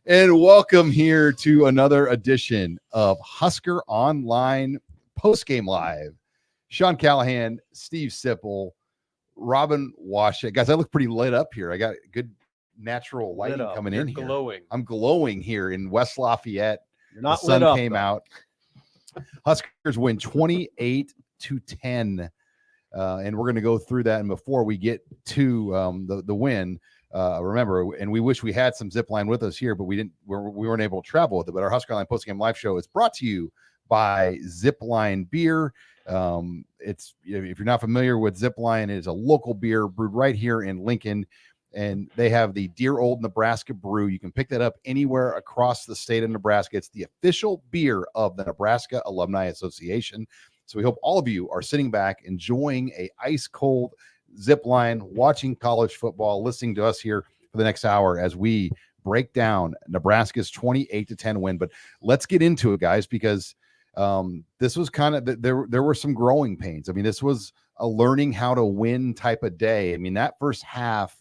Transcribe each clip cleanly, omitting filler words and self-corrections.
And welcome here to another edition of Husker Online Postgame Live. Sean Callahan, Steve Sipple, Robin Washut. Guys, I look pretty lit up here. I got good natural lighting coming in here. Glowing. I'm glowing here in West Lafayette. You're not the sun lit up, came though. out. Huskers win 28-10. And we're going to go through that. And before we get to the win, remember, and we wish we had some Zipline with us here, but we weren't able to travel with it. But our HuskerOnline postgame live show is brought to you by Zipline Beer. It's, if you're not familiar with Zipline, it is a local beer brewed right here in Lincoln, and they have the Dear Old Nebraska Brew. You can pick that up anywhere across the state of Nebraska. It's the official beer of the Nebraska Alumni Association. So we hope all of you are sitting back, enjoying a ice cold Zipline, watching college football, listening to us here for the next hour as we break down Nebraska's 28-10 win. But let's get into it, guys, because this was kind of, there were some growing pains. I mean, this was a learning how to win type of day. I mean, that first half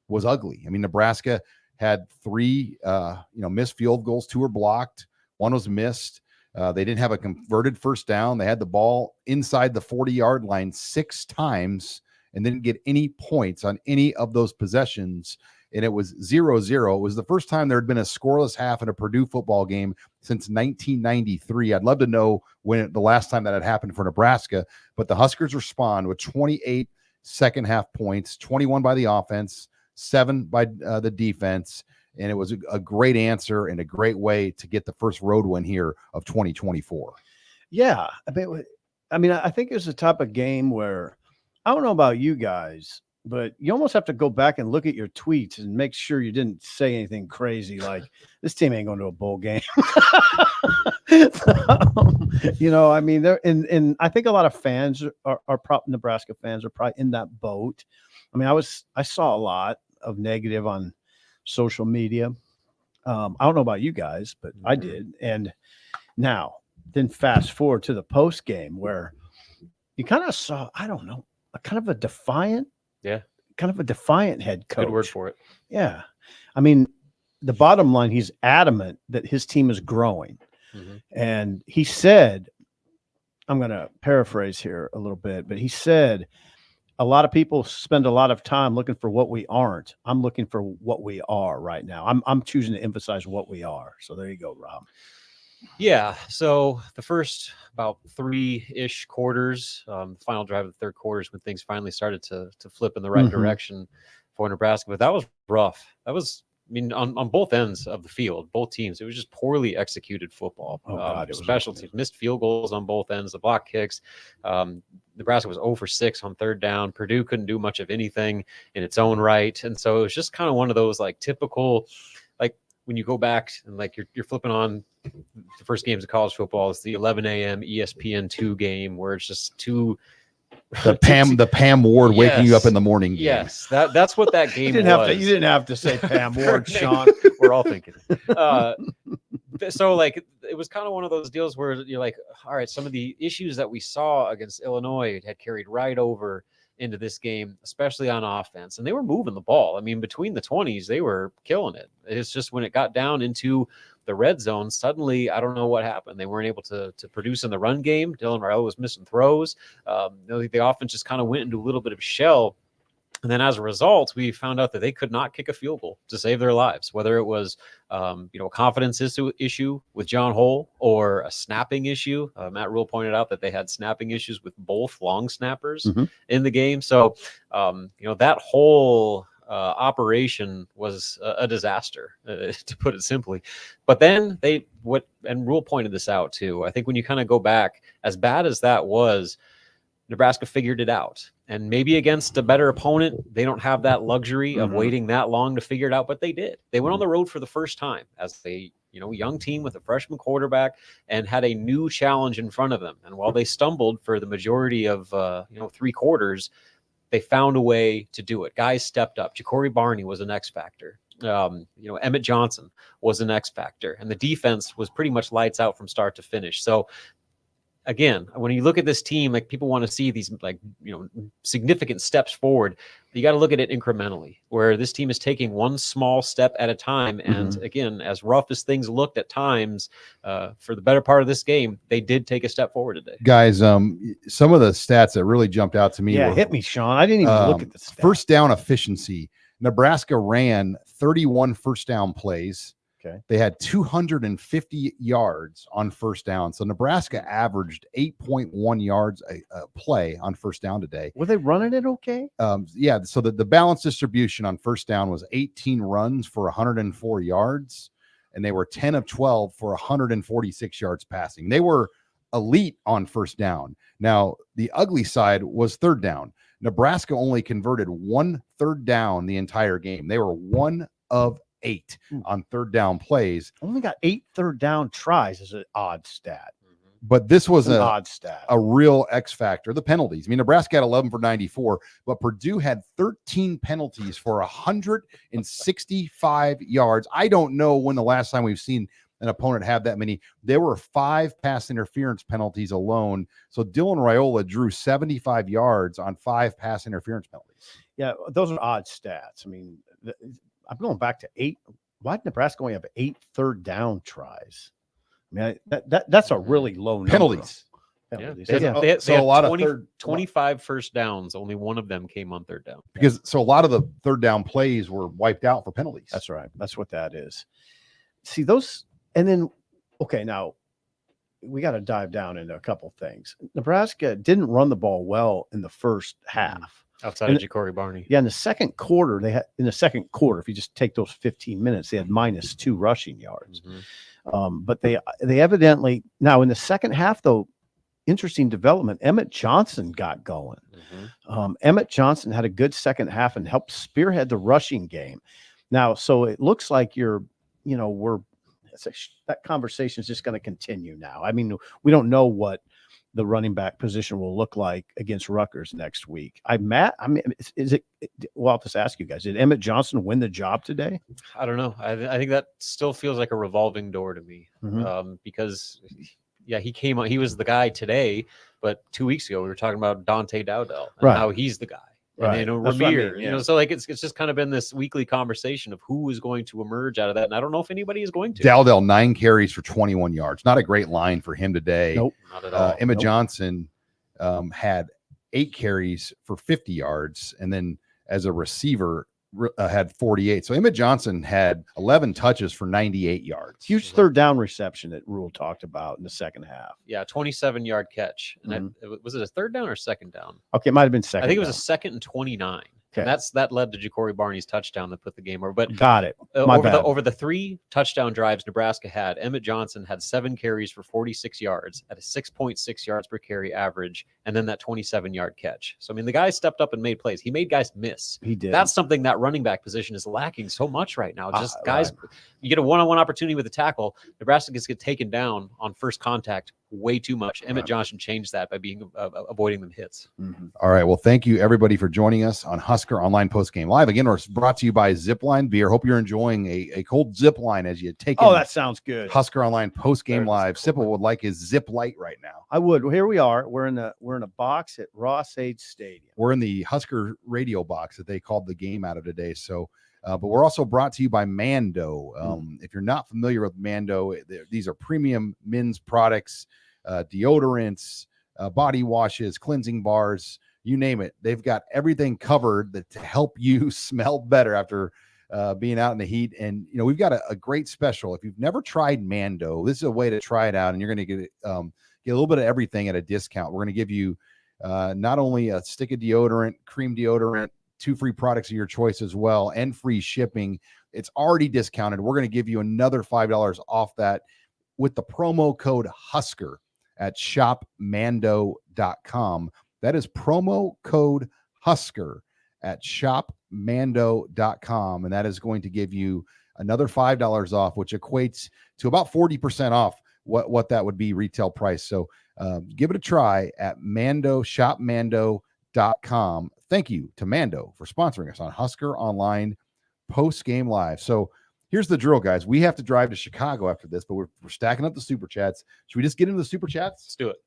was ugly. I mean, Nebraska had three missed field goals. Two were blocked. One was missed. They didn't have a converted first down. They had the ball inside the 40-yard line 6 times and didn't get any points on any of those possessions. And it was 0-0. It was the first time there had been a scoreless half in a Purdue football game since 1993. I'd love to know when the last time that had happened for Nebraska, but the Huskers respond with 28 second half points, 21 by the offense, 7 by the defense. And it was a great answer and a great way to get the first road win here of 2024. Yeah. I mean, I think it's the type of game where, I don't know about you guys, but you almost have to go back and look at your tweets and make sure you didn't say anything crazy like this team ain't going to a bowl game. I mean, they're and I think a lot of fans are Nebraska fans are probably in that boat. I mean, I saw a lot of negative on social media. I don't know about you guys, but I did. And now then fast forward to the post game where you kind of saw, I don't know, a kind of a defiant head coach. Good word for it. Yeah. I mean, the bottom line, he's adamant that his team is growing. Mm-hmm. And he said, I'm going to paraphrase here a little bit, but he said, a lot of people spend a lot of time looking for what we aren't. I'm looking for what we are right now. I'm choosing to emphasize what we are. So there you go, Rob. Yeah. So the first about 3-ish quarters, the final drive of the third quarter is when things finally started to flip in the right direction for Nebraska. But that was rough. That was, I mean, on both ends of the field, both teams, it was just poorly executed football. Special teams, missed field goals on both ends, the block kicks. Nebraska was 0 for 6 on third down. Purdue couldn't do much of anything in its own right. And so it was just kind of one of those like typical, like when you go back and like you're flipping on the first games of college football, it's the 11 a.m. ESPN2 game where it's just too the Pam Ward waking you up in the morning game. Yes, that's what that game you didn't have to say Pam Ward, Sean. We're all thinking. So like it was kind of one of those deals where you're like, all right, some of the issues that we saw against Illinois had carried right over into this game, especially on offense, and they were moving the ball. I mean, between the 20s, they were killing it. It's just when it got down into the red zone, suddenly I don't know what happened. They weren't able to produce in the run game. Dylan Raiola was missing throws. The offense just kind of went into a little bit of a shell. And then as a result, we found out that they could not kick a field goal to save their lives, whether it was, a confidence issue with John Hole or a snapping issue. Matt Rule pointed out that they had snapping issues with both long snappers in the game. So, that whole operation was a disaster, to put it simply. But then and Rule pointed this out too. I think when you kind of go back, as bad as that was, Nebraska figured it out. And maybe against a better opponent, they don't have that luxury of waiting that long to figure it out, but they did. They went on the road for the first time as a young team with a freshman quarterback and had a new challenge in front of them. And while they stumbled for the majority of 3 quarters, they found a way to do it. Guys stepped up. Ja'Cory Barney was an X factor. Emmett Johnson was an X factor, and the defense was pretty much lights out from start to finish. So again, when you look at this team, like people want to see these significant steps forward. You got to look at it incrementally, where this team is taking one small step at a time. And again, as rough as things looked at times for the better part of this game, they did take a step forward today. Guys, some of the stats that really jumped out to me. Yeah, were, hit me, Sean. I didn't even look at the stats. First down efficiency. Nebraska ran 31 first down plays. Okay. They had 250 yards on first down. So Nebraska averaged 8.1 yards a play on first down today. Were they running it okay? Yeah. So the balance distribution on first down was 18 runs for 104 yards, and they were 10 of 12 for 146 yards passing. They were elite on first down. Now, the ugly side was third down. Nebraska only converted 1 third down the entire game. They were 1 of 8 on third down plays. Only got 8 third down tries is an odd stat. But this was an odd stat. A real X factor. The penalties. I mean, Nebraska had 11 for 94, but Purdue had 13 penalties for 165 yards. I don't know when the last time we've seen an opponent have that many. There were 5 pass interference penalties alone. So Dylan Raiola drew 75 yards on 5 pass interference penalties. Yeah, those are odd stats. I mean, I'm going back to 8. Why did Nebraska only have 8 third down tries? I mean, that's a really low number. Penalties. They had a lot 20, of 25 first downs. Only one of them came on third down. Because so a lot of the third down plays were wiped out for penalties. That's right. That's what that is. See those, and then now we got to dive down into a couple things. Nebraska didn't run the ball well in the first half. Outside of Ja'Cory Barney. Yeah, in the second quarter, if you just take those 15 minutes, they had -2 rushing yards. But they evidently, now in the second half, though, interesting development, Emmett Johnson got going. Emmett Johnson had a good second half and helped spearhead the rushing game. Now, so it looks like that conversation is just going to continue now. I mean, we don't know what the running back position will look like against Rutgers next week. I'll just ask you guys, did Emmett Johnson win the job today? I don't know. I think that still feels like a revolving door to me because he came on, he was the guy today, but 2 weeks ago we were talking about Dante Dowdell and now he's the guy. Right. And Ramir, so like it's just kind of been this weekly conversation of who is going to emerge out of that. And I don't know if anybody is going to. Dowdell, 9 carries for 21 yards. Not a great line for him today. Nope. Not at all. Emmett Johnson had 8 carries for 50 yards. And then as a receiver, had 48. So Emmett Johnson had 11 touches for 98 yards. Huge third down reception that Rule talked about in the second half. Yeah, 27-yard catch. And was it a third down or second down? Okay, it might have been second. I think it was a second and 29. Okay. And that led to Ja'Cory Barney's touchdown that put the game over. But got it. Over the 3 touchdown drives Nebraska had, Emmett Johnson had 7 carries for 46 yards at a 6.6 yards per carry average, and then that 27-yard catch. So I mean, the guy stepped up and made plays. He made guys miss. He did. That's something that running back position is lacking so much right now. Just guys, you get a one-on-one opportunity with a tackle. Nebraska gets taken down on first contact way too much. Emmett Johnson changed that by being avoiding them hits. All right. Well, thank you everybody for joining us on Husker Online Postgame Live. Again, we're brought to you by Zipline Beer. Hope you're enjoying a cold Zipline as you take. Oh, that sounds good. Husker Online Postgame Live. Sipple would like his Zip Light right now. I would. Well, here we are. We're in a box at Ross-Age Stadium. We're in the Husker radio box that they called the game out of today. So. But we're also brought to you by Mando. If you're not familiar with Mando, these are premium men's products, deodorants, body washes, cleansing bars, you name it. They've got everything covered to help you smell better after being out in the heat. And, we've got a great special. If you've never tried Mando, this is a way to try it out, and you're going to get a little bit of everything at a discount. We're going to give you not only a stick of deodorant, cream deodorant, 2 free products of your choice as well, and free shipping. It's already discounted. We're going to give you another $5 off that with the promo code Husker at shopmando.com. That is promo code Husker at shopmando.com. And that is going to give you another $5 off, which equates to about 40% off what that would be retail price. So give it a try at shopmando.com. Thank you to Mando for sponsoring us on Husker Online Post-Game Live. So here's the drill, guys. We have to drive to Chicago after this, but we're stacking up the Super Chats. Should we just get into the Super Chats? Let's do it.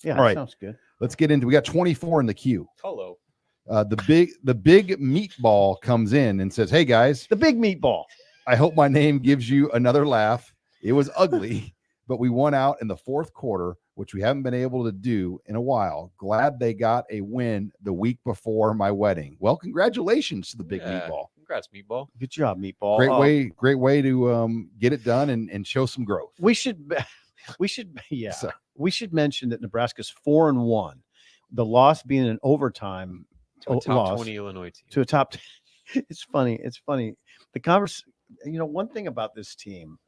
Yeah, All right. sounds good. Let's get into. We got 24 in the queue. Hello. The big meatball comes in and says, "Hey guys, The big meatball. I hope my name gives you another laugh. It was ugly, but we won out in the fourth quarter, which we haven't been able to do in a while. Glad they got a win the week before my wedding. Well, congratulations to the big meatball. Congrats, meatball. Good job, meatball. Great way to get it done and show some growth. We should mention that Nebraska's 4-1. The loss being an overtime To a top loss 20 Illinois team. to a top. It's funny. The one thing about this team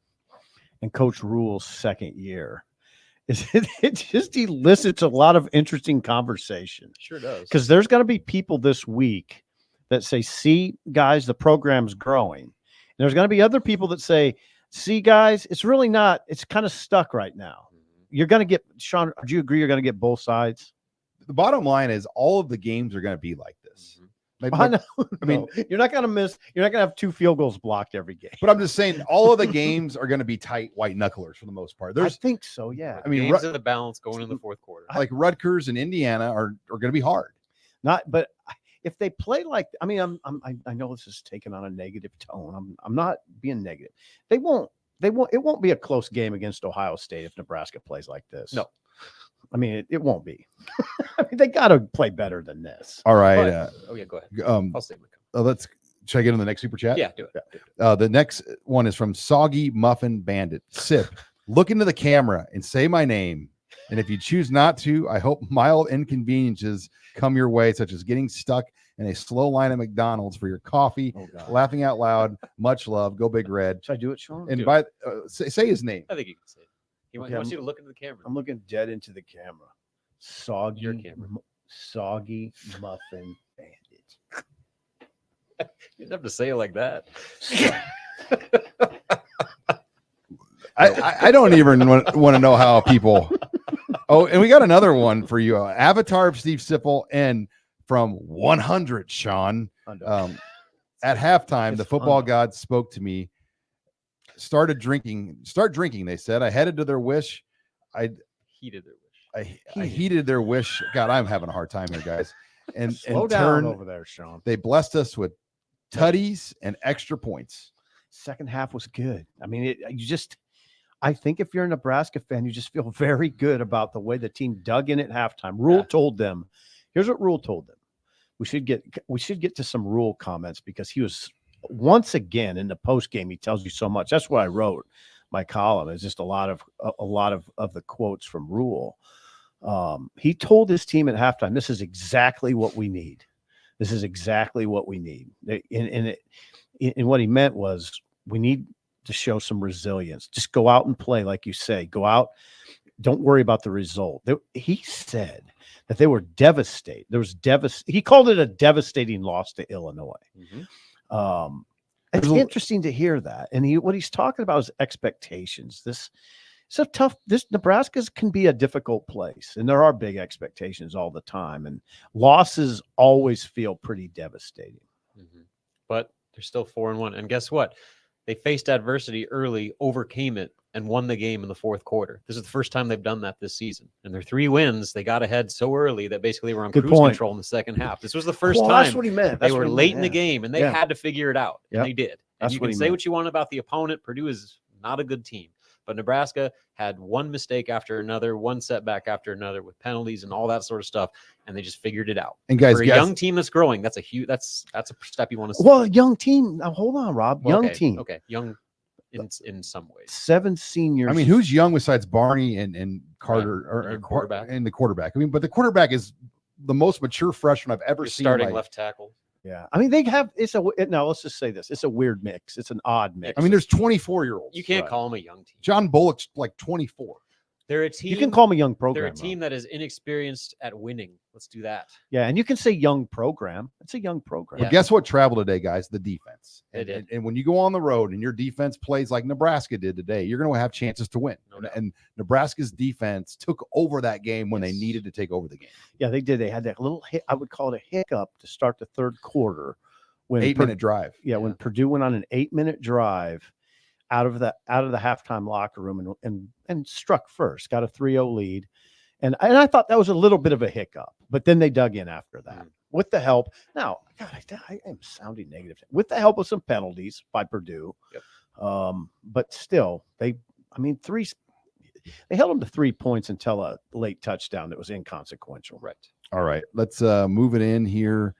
and Coach Rule's second year is it just elicits a lot of interesting conversation. Sure does. Because there's going to be people this week that say, see, guys, the program's growing. And there's going to be other people that say, see, guys, it's really not. It's kind of stuck right now. You're going to get, Sean, do you agree you're going to get both sides? The bottom line is all of the games are going to be like this. I mean, you're not going to miss. You're not going to have 2 field goals blocked every game. But I'm just saying all of the games are going to be tight white knucklers for the most part. I think so, yeah. I mean, games of the balance going in the fourth quarter. like Rutgers and Indiana are going to be hard. But if they play like, I mean, I know this is taken on a negative tone. I'm not being negative. It won't be a close game against Ohio State if Nebraska plays like this. No. I mean, it won't be. I mean, they got to play better than this. All right. Go ahead. I'll say my Should I get in the next super chat? Yeah, do it. The next one is from Soggy Muffin Bandit. Sip, look into the camera and say my name. And if you choose not to, I hope mild inconveniences come your way, such as getting stuck in a slow line at McDonald's for your coffee, laughing out loud. Much love. Go Big Red. Should I do it, Sean? And say his name. I think you can say it. He wants you to look into the camera. I'm looking dead into the camera. Your camera. Soggy Muffin Bandit. You didn't have to say it like that. I don't even want to know how people. Oh, and we got another one for you. Avatar of Steve Sipple and from 100, Sean. At halftime, the football gods spoke to me. Start drinking, they said. I headed to their wish. I heeded their wish. I heeded their wish. God, I'm having a hard time here, guys. And slow in down turn, over there, Sean. They blessed us with tutties and extra points. Second half was good. I mean, I think if you're a Nebraska fan, you just feel very good about the way the team dug in at halftime. Rule told them, here's what Rule told them. We should get to some Rule comments because he was once again in the post game. He tells you so much. That's what I wrote my column. It's just a lot of the quotes from Rule. He told his team at halftime, "This is exactly what we need. This is exactly what we need." And what he meant was we need to show some resilience. Just go out and play, like you say. Go out. Don't worry about the result. He said that they were devastated. He called it a devastating loss to Illinois. Mm-hmm. It's interesting to hear that. And what he's talking about is expectations. This Nebraska can be a difficult place, and there are big expectations all the time. And losses always feel pretty devastating. Mm-hmm. But they're still 4-1. And guess what? They faced adversity early, overcame it, and won the game in the fourth quarter. This is the first time they've done that this season. And their 3 wins, they got ahead so early that basically were on cruise control in the second half. This was the first time. That's what he meant. They were late in the game, and they had to figure it out. And they did. And you can say what you want about the opponent. Purdue is not a good team. But Nebraska had one mistake after another, one setback after another with penalties and all that sort of stuff, and they just figured it out. And guys, for a young team that's growing, that's a step you want to see. Well, young team. Now hold on, Rob. Young team. Okay, young in some ways. 7 seniors. I mean, who's young besides Barney and Carter or quarterback? And the quarterback. I mean, but the quarterback is the most mature freshman I've ever seen. Starting left tackle. Yeah, I mean now let's just say this. It's a weird mix. It's an odd mix. I mean, there's 24-year-olds. You can't call them a young team. John Bullock's like 24. They're a team. You can call them a young program. They're a team that is inexperienced at winning. Let's do that. Yeah, and you can say young program. It's a young program. But guess what traveled today, guys? The defense. It and when you go on the road and your defense plays like Nebraska did today, you're going to have chances to win. And Nebraska's defense took over that game when they needed to take over the game. Yeah, they did. They had that little I would call it a hiccup to start the third quarter. When 8-minute drive. Yeah, when Purdue went on an 8-minute drive out of the halftime locker room and struck first, got a 3-0 lead, And I thought that was a little bit of a hiccup, but then they dug in after that with the help. Now, God, I am sounding negative. With the help of some penalties by Purdue. Yep. But still, they held them to 3 points until a late touchdown that was inconsequential. Right. All right. Let's move it in here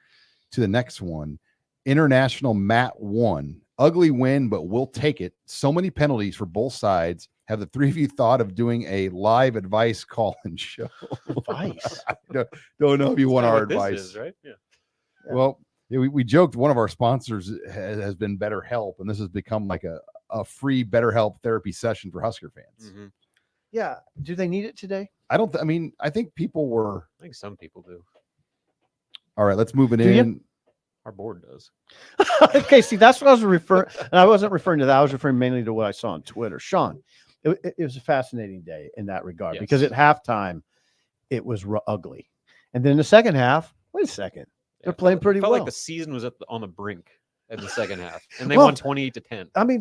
to the next one. International Mat 1. Ugly win, but we'll take it. So many penalties for both sides. Have the three of you thought of doing a live advice call-in show? Advice? I don't know if you want our That's what advice. this is, right? Yeah. Well, we joked one of our sponsors has been BetterHelp, and this has become like a free BetterHelp therapy session for Husker fans. Mm-hmm. Yeah. Do they need it today? I think people were. I think some people do. All right, let's move it Do in. Our board does. Okay, see, that's what I was referring. And I wasn't referring to that. I was referring mainly to what I saw on Twitter. Sean, it was a fascinating day in that regard because at halftime it was ugly, and then in the second half, wait a second, they're playing pretty well. Felt like the season was on the brink in the second half, and they won 28-10. I mean,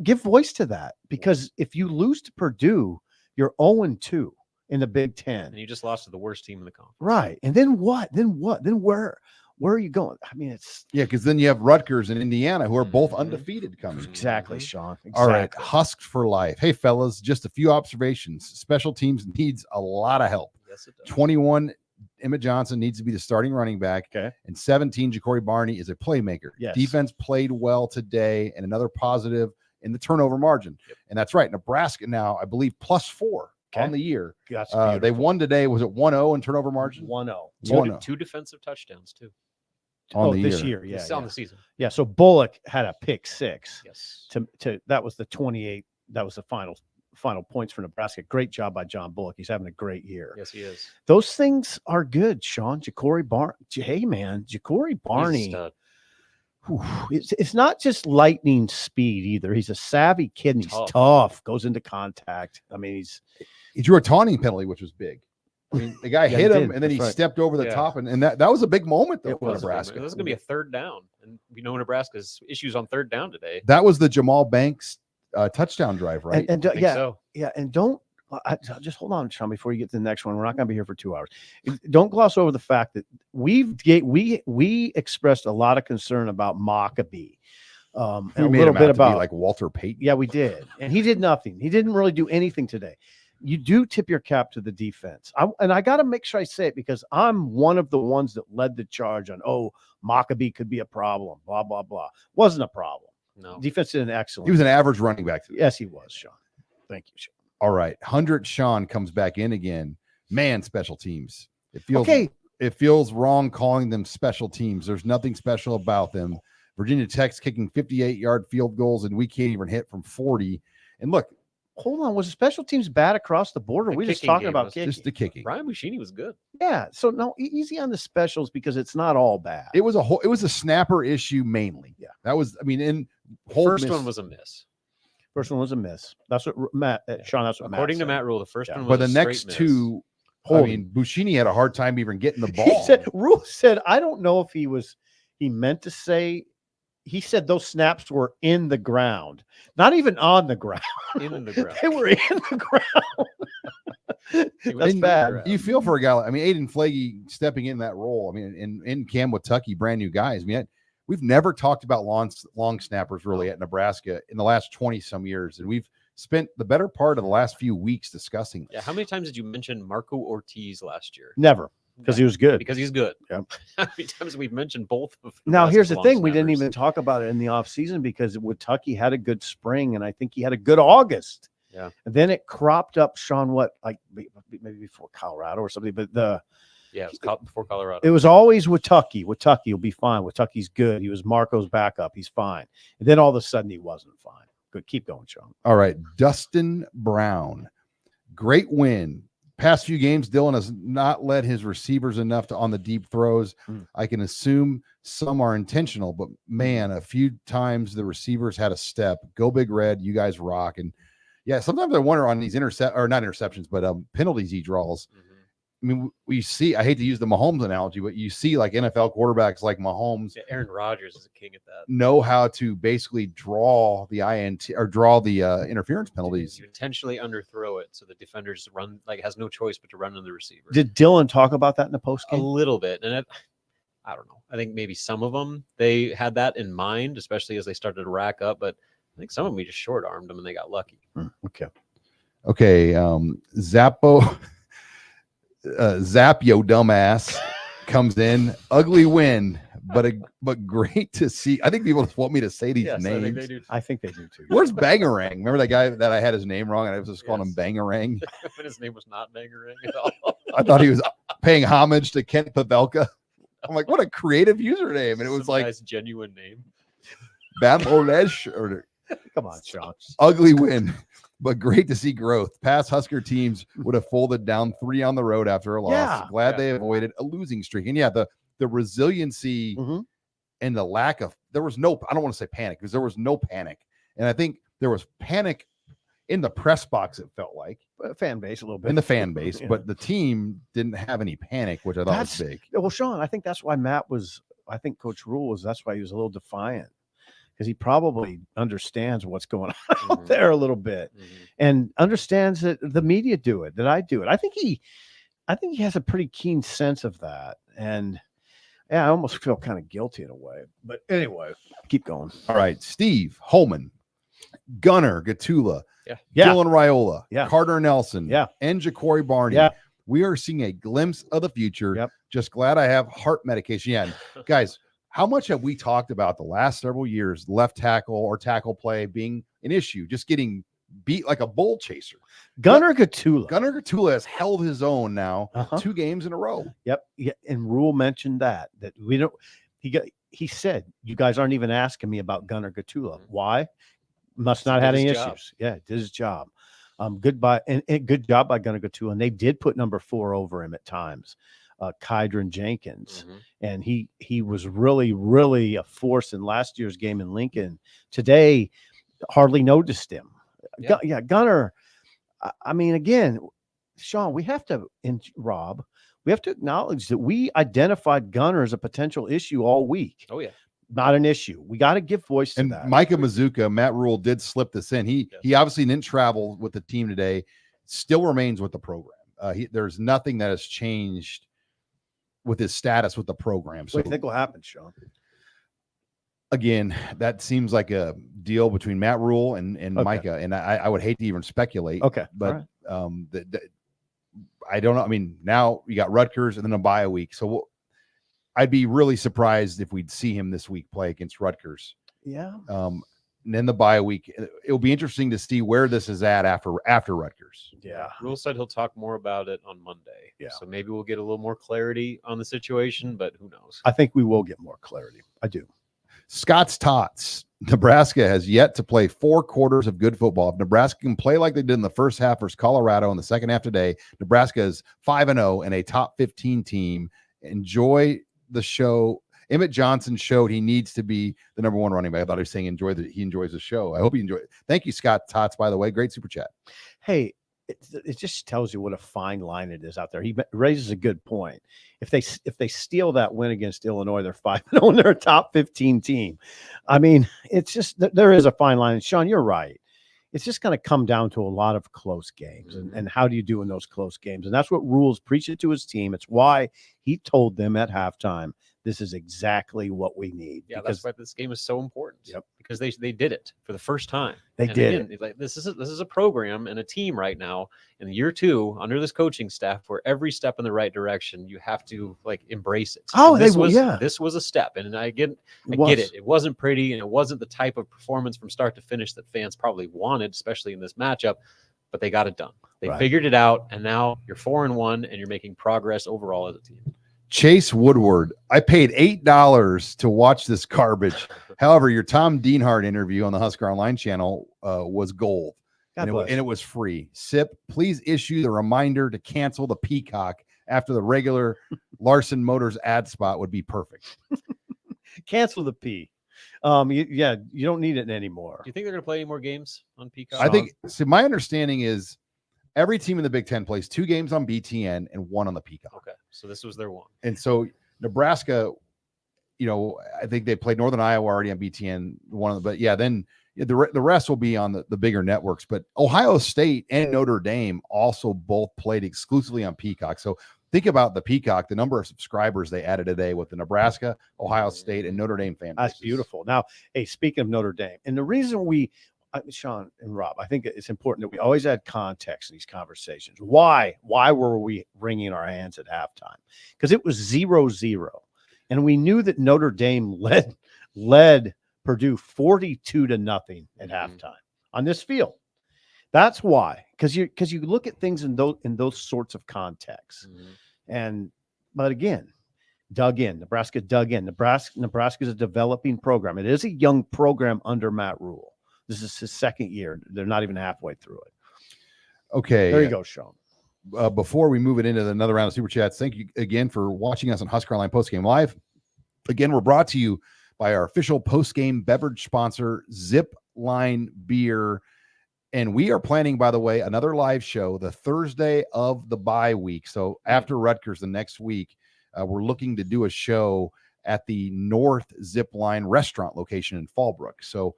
give voice to that, because if you lose to Purdue, you're 0-2 in the Big Ten, and you just lost to the worst team in the conference. right? And then what? Then where are you going? I mean, it's because then you have Rutgers and Indiana, who are both undefeated coming. exactly, Sean. Exactly. All right, Husked for life. Hey, fellas, just a few observations. Special teams needs a lot of help. Yes, it does. 21, Emmett Johnson needs to be the starting running back. Okay. And 17, Ja'Cory Barney is a playmaker. Yes. Defense played well today, and another positive in the turnover margin. Yep. And that's right. Nebraska now, I believe, +4 on the year. That's they won today. Was it 1-0 in turnover margin? 1-0. Two defensive touchdowns too. On the this year. year, yeah, On the season. Yeah, so Bullock had a pick six. Yes. To that was the 28. That was the final points for Nebraska. Great job by John Bullock. He's having a great year. Yes, he is. Those things are good, Sean. Ja'Cory Barney. It's not just lightning speed either. He's a savvy kid, and he's tough. Goes into contact. I mean, he drew a taunting penalty, which was big. I mean, the guy hit him, and then he stepped over the top, and that was a big moment though for Nebraska. It was going to be a third down, and we know Nebraska's issues on third down today. That was the Jamal Banks touchdown drive, right? And and don't just hold on, Sean, before you get to the next one. We're not going to be here for 2 hours. Don't gloss over the fact that we expressed a lot of concern about Maccabee. And a little bit about like Walter Payton. Yeah, we did, and he did nothing. He didn't really do anything today. You do tip your cap to the defense. I got to make sure I say it because I'm one of the ones that led the charge on, Maccabee could be a problem, blah, blah, blah. Wasn't a problem. No. Defense did an excellent. He was an average running back today. Yes, he was, Sean. Thank you, Sean. All right. 100 Sean comes back in again. Man, special teams. It feels wrong calling them special teams. There's nothing special about them. Virginia Tech's kicking 58-yard field goals, and we can't even hit from 40. And look, hold on. Was the special teams bad across the board? Or we just talking about kicking? Just the kicking. Ryan Buschini was good. Yeah. So no, easy on the specials because it's not all bad. It was a snapper issue mainly. Yeah. That was. I mean, First one was a miss. First one was a miss. That's what Matt, Sean. That's what according to Matt Rule, the first one was. But the next two, I mean, Buschini had a hard time even getting the ball. Rule said, I don't know if he meant to say. He said those snaps were in the ground, not even on the ground. In the ground. They were in the ground. That's bad. You feel for a guy. I mean, Aiden Flagey stepping in that role. I mean, in Cam Watucky, brand new guys. I mean, we've never talked about long snappers really at Nebraska in the last 20 some years, and we've spent the better part of the last few weeks discussing this. Yeah. How many times did you mention Marco Ortiz last year? Never. Because he was good. Because he's good. Yeah. How many times we've mentioned both of them? Now, here's the thing. We didn't even talk about it in the offseason because Watucky had a good spring, and I think he had a good August. Yeah. And then it cropped up, Sean, maybe before Colorado or something, but it was before Colorado. It was always Watucky. Watucky will be fine. Watucky's good. He was Marco's backup. He's fine. And then all of a sudden he wasn't fine. Good. Keep going, Sean. All right. Dustin Brown. Great win. Past few games, Dylan has not led his receivers enough on the deep throws. I can assume some are intentional, but man, a few times the receivers had a step. Go Big Red, you guys rock. And yeah, sometimes I wonder on these not interceptions, but penalties he draws. I mean, we see, I hate to use the Mahomes analogy, but you see like NFL quarterbacks like Mahomes. Yeah, Aaron Rodgers is a king at that. Know how to basically draw the INT or draw the interference penalties. You intentionally underthrow it so the defenders run, like, has no choice but to run on the receiver. Did Dylan talk about that in the post A game? little bit. And I don't know. I think maybe some of them, they had that in mind, especially as they started to rack up. But I think some of them, we just short-armed them and they got lucky. Okay. Zappo. Zap yo dumbass comes in, ugly win, but great to see. I think people just want me to say these names. I think they do too. Where's Bangarang? Remember that guy that I had his name wrong and I was just calling him Bangarang? But his name was not Bangarang at all. I thought he was paying homage to Kent Pavelka. I'm like, what a creative username. And it was like nice, genuine name. Bam Olesh or Come on, Sean. ugly win. But great to see growth. Past Husker teams would have folded down 3 on the road after a loss. Yeah, Glad they avoided a losing streak. And the resiliency and the lack of, there was no, I don't want to say panic because there was no panic. And I think there was panic in the press box, it felt like. Fan base a little bit. In the fan base, Yeah. but the team didn't have any panic, which I thought was big. Well, Sean, I think that's why I think Coach Rule that's why he was a little defiant. Because he probably understands what's going on out there a little bit and understands that the media do it, that I do it. I think he has a pretty keen sense of that. And yeah, I almost feel kind of guilty in a way. But anyway, keep going. All right. Steve Holman, Gunnar Gatula, Yeah. Dylan Raiola, Yeah. Carter Nelson, Yeah. and Ja'Cory Barney. Yeah. We are seeing a glimpse of the future. Yep. Just glad I have heart medication. Yeah. And guys, how much have we talked about the last several years, left tackle or tackle play being an issue, just getting beat like a bull chaser? Gunnar Gatula has held his own now 2 games in a row. Yep. Yeah. And Rule mentioned that we don't, he said, you guys aren't even asking me about Gunnar Gatula. Why? Must not have any issues. Yeah. Did his job. Good job by Gunnar Gatula. And they did put number 4 over him at times. Kydron Jenkins, and he was really, really a force in last year's game in Lincoln. Today, hardly noticed him. Yeah, Gunnar. I mean, again, Sean, we have to acknowledge that we identified Gunnar as a potential issue all week. Oh yeah, not an issue. We got to give voice to and that. Micah Mazzccua, Matt Rule did slip this in. He obviously didn't travel with the team today. Still remains with the program. There's nothing that has changed with his status with the program. So what do you think will happen, Sean? Again, that seems like a deal between Matt Rule and Micah, and I would hate to even speculate. Okay, but I don't know. I mean, now you got Rutgers and then a bye week, so I'd be really surprised if we'd see him this week play against Rutgers. Yeah. And then the bye week, it'll be interesting to see where this is at after Rutgers. Yeah. Rule said he'll talk more about it on Monday. Yeah. So maybe we'll get a little more clarity on the situation, but who knows? I think we will get more clarity. I do. Scott's Tots. Nebraska has yet to play 4 quarters of good football. If Nebraska can play like they did in the first half versus Colorado in the second half today, Nebraska is 5-0 and a top 15 team. Enjoy the show. Emmett Johnson showed he needs to be the number 1 running back. I thought he was saying he enjoys the show. I hope he enjoyed it. Thank you, Scott Tots, by the way. Great super chat. Hey, it just tells you what a fine line it is out there. He raises a good point. If they steal that win against Illinois, they're 5-0 and they're a top 15 team. I mean, it's just there is a fine line. And Sean, you're right. It's just going to come down to a lot of close games and how do you do in those close games? And that's what Rule's preaching to his team. It's why he told them at halftime, this is exactly what we need. Yeah, that's why this game is so important. Yep. Because they did it for the first time. They did. Again, like, this is a program and a team right now in year 2 under this coaching staff where every step in the right direction you have to like embrace it. Oh, this was a step, and I get it. It wasn't pretty, and it wasn't the type of performance from start to finish that fans probably wanted, especially in this matchup. But they got it done. They figured it out, and now you're 4-1, and you're making progress overall as a team. Chase Woodward, I paid $8 to watch this garbage. However, your Tom Dienhart interview on the Husker Online channel was gold, and it was free. SIP, please issue the reminder to cancel the Peacock after the regular Larson Motors ad spot would be perfect. Cancel the P. You don't need it anymore. Do you think they're going to play any more games on Peacock? I think. See, my understanding is, every team in the Big Ten plays 2 games on BTN and 1 on the Peacock. Okay, so this was their one. And so Nebraska, I think they played Northern Iowa already on BTN. But yeah, then the rest will be on the bigger networks. But Ohio State and Notre Dame also both played exclusively on Peacock. So think about the Peacock, the number of subscribers they added today with the Nebraska, Ohio State, and Notre Dame fan bases. That's beautiful. Now, hey, speaking of Notre Dame, and the reason Sean and Rob, I think it's important that we always add context in these conversations. Why were we wringing our hands at halftime? Because it was 0-0. And we knew that Notre Dame led Purdue 42-0 at halftime on this field. That's why, because you look at things in those sorts of contexts. But again, Nebraska dug in. Nebraska is a developing program. It is a young program under Matt Rule. This is his second year. They're not even halfway through it. Okay. There you go, Sean. Before we move it into another round of Super Chats, thank you again for watching us on HuskerOnline Postgame Live. Again, we're brought to you by our official postgame beverage sponsor, Zipline Beer. And we are planning, by the way, another live show the Thursday of the bye week. So after Rutgers the next week, we're looking to do a show at the North Zipline restaurant location in Fallbrook. So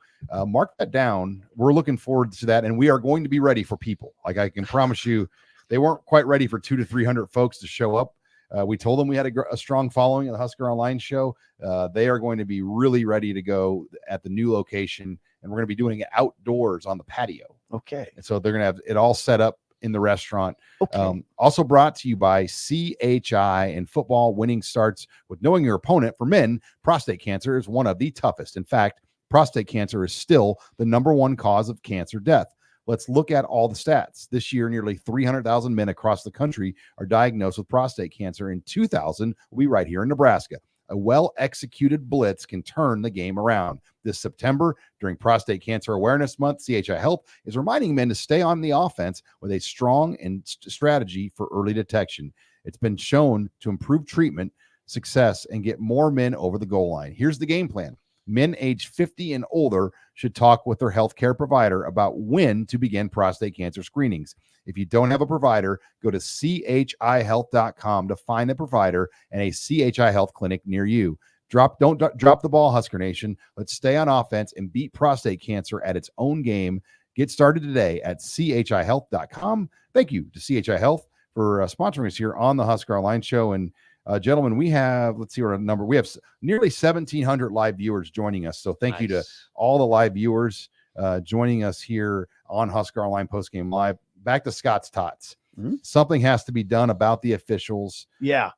mark that down. We're looking forward to that. And we are going to be ready for people. Like I can promise you, they weren't quite ready for 200 to 300 folks to show up. We told them we had a strong following of the Husker Online show. They are going to be really ready to go at the new location. And we're going to be doing it outdoors on the patio. Okay. And so they're going to have it all set up in the restaurant. Okay. Also brought to you by CHI, and football winning starts with knowing your opponent. For men, prostate cancer is one of the toughest. In fact, prostate cancer is still the #1 cause of cancer death. Let's look at all the stats. This year, nearly 300,000 men across the country are diagnosed with prostate cancer, and 2,000 will be right here in Nebraska. A well-executed blitz can turn the game around. This September, during Prostate Cancer Awareness Month, CHI Health is reminding men to stay on the offense with a strong strategy for early detection. It's been shown to improve treatment success and get more men over the goal line. Here's the game plan. Men age 50 and older should talk with their healthcare provider about when to begin prostate cancer screenings. If you don't have a provider, go to chihealth.com to find a provider and a CHI Health clinic near you. Don't drop the ball, Husker Nation. Let's stay on offense and beat prostate cancer at its own game. Get started today at chihealth.com. Thank you to CHI Health for sponsoring us here on the Husker Online Show. And gentlemen, we have, let's see what our number, we have nearly 1,700 live viewers joining us. So thank you to all the live viewers joining us here on Husker Online Postgame Live. Back to Scott's Tots. Something has to be done about the officials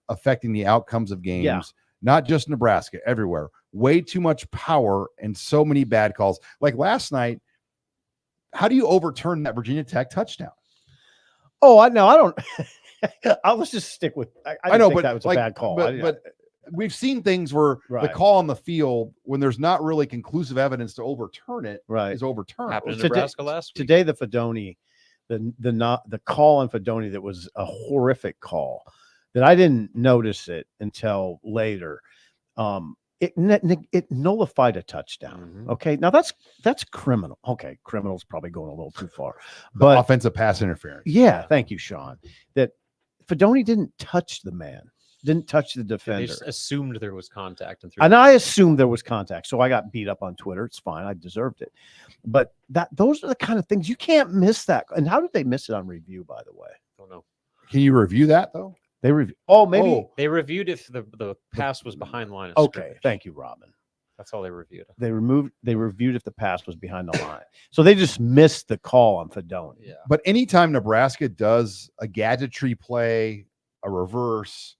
affecting the outcomes of games, not just Nebraska, everywhere. Way too much power and so many bad calls. Like last night, how do you overturn that Virginia Tech touchdown? Oh, I don't. Let's just stick with. I know, but that was a bad call. But we've seen things where the call on the field, when there's not really conclusive evidence to overturn it, is overturned. Happened in Nebraska last week. Today, the Fidone, the call on Fidone that was a horrific call that I didn't notice it until later. It nullified a touchdown. Okay, now that's criminal. Okay, criminal's probably going a little too far, but offensive pass interference. Yeah, thank you, Sean. That Fidone didn't touch the man, didn't touch the defender. They just assumed there was contact, and I assumed there was contact, so I got beat up on Twitter. It's fine, I deserved it. But those are the kind of things you can't miss. That, and how did they miss it on review? By the way, don't know. Can you review that though? They review. Oh, maybe they reviewed if the pass was behind the line of scrimmage. Okay, thank you, Robin. That's all they reviewed. They reviewed if the pass was behind the line. So they just missed the call on Fidone. Yeah. But anytime Nebraska does a gadgetry play, a reverse,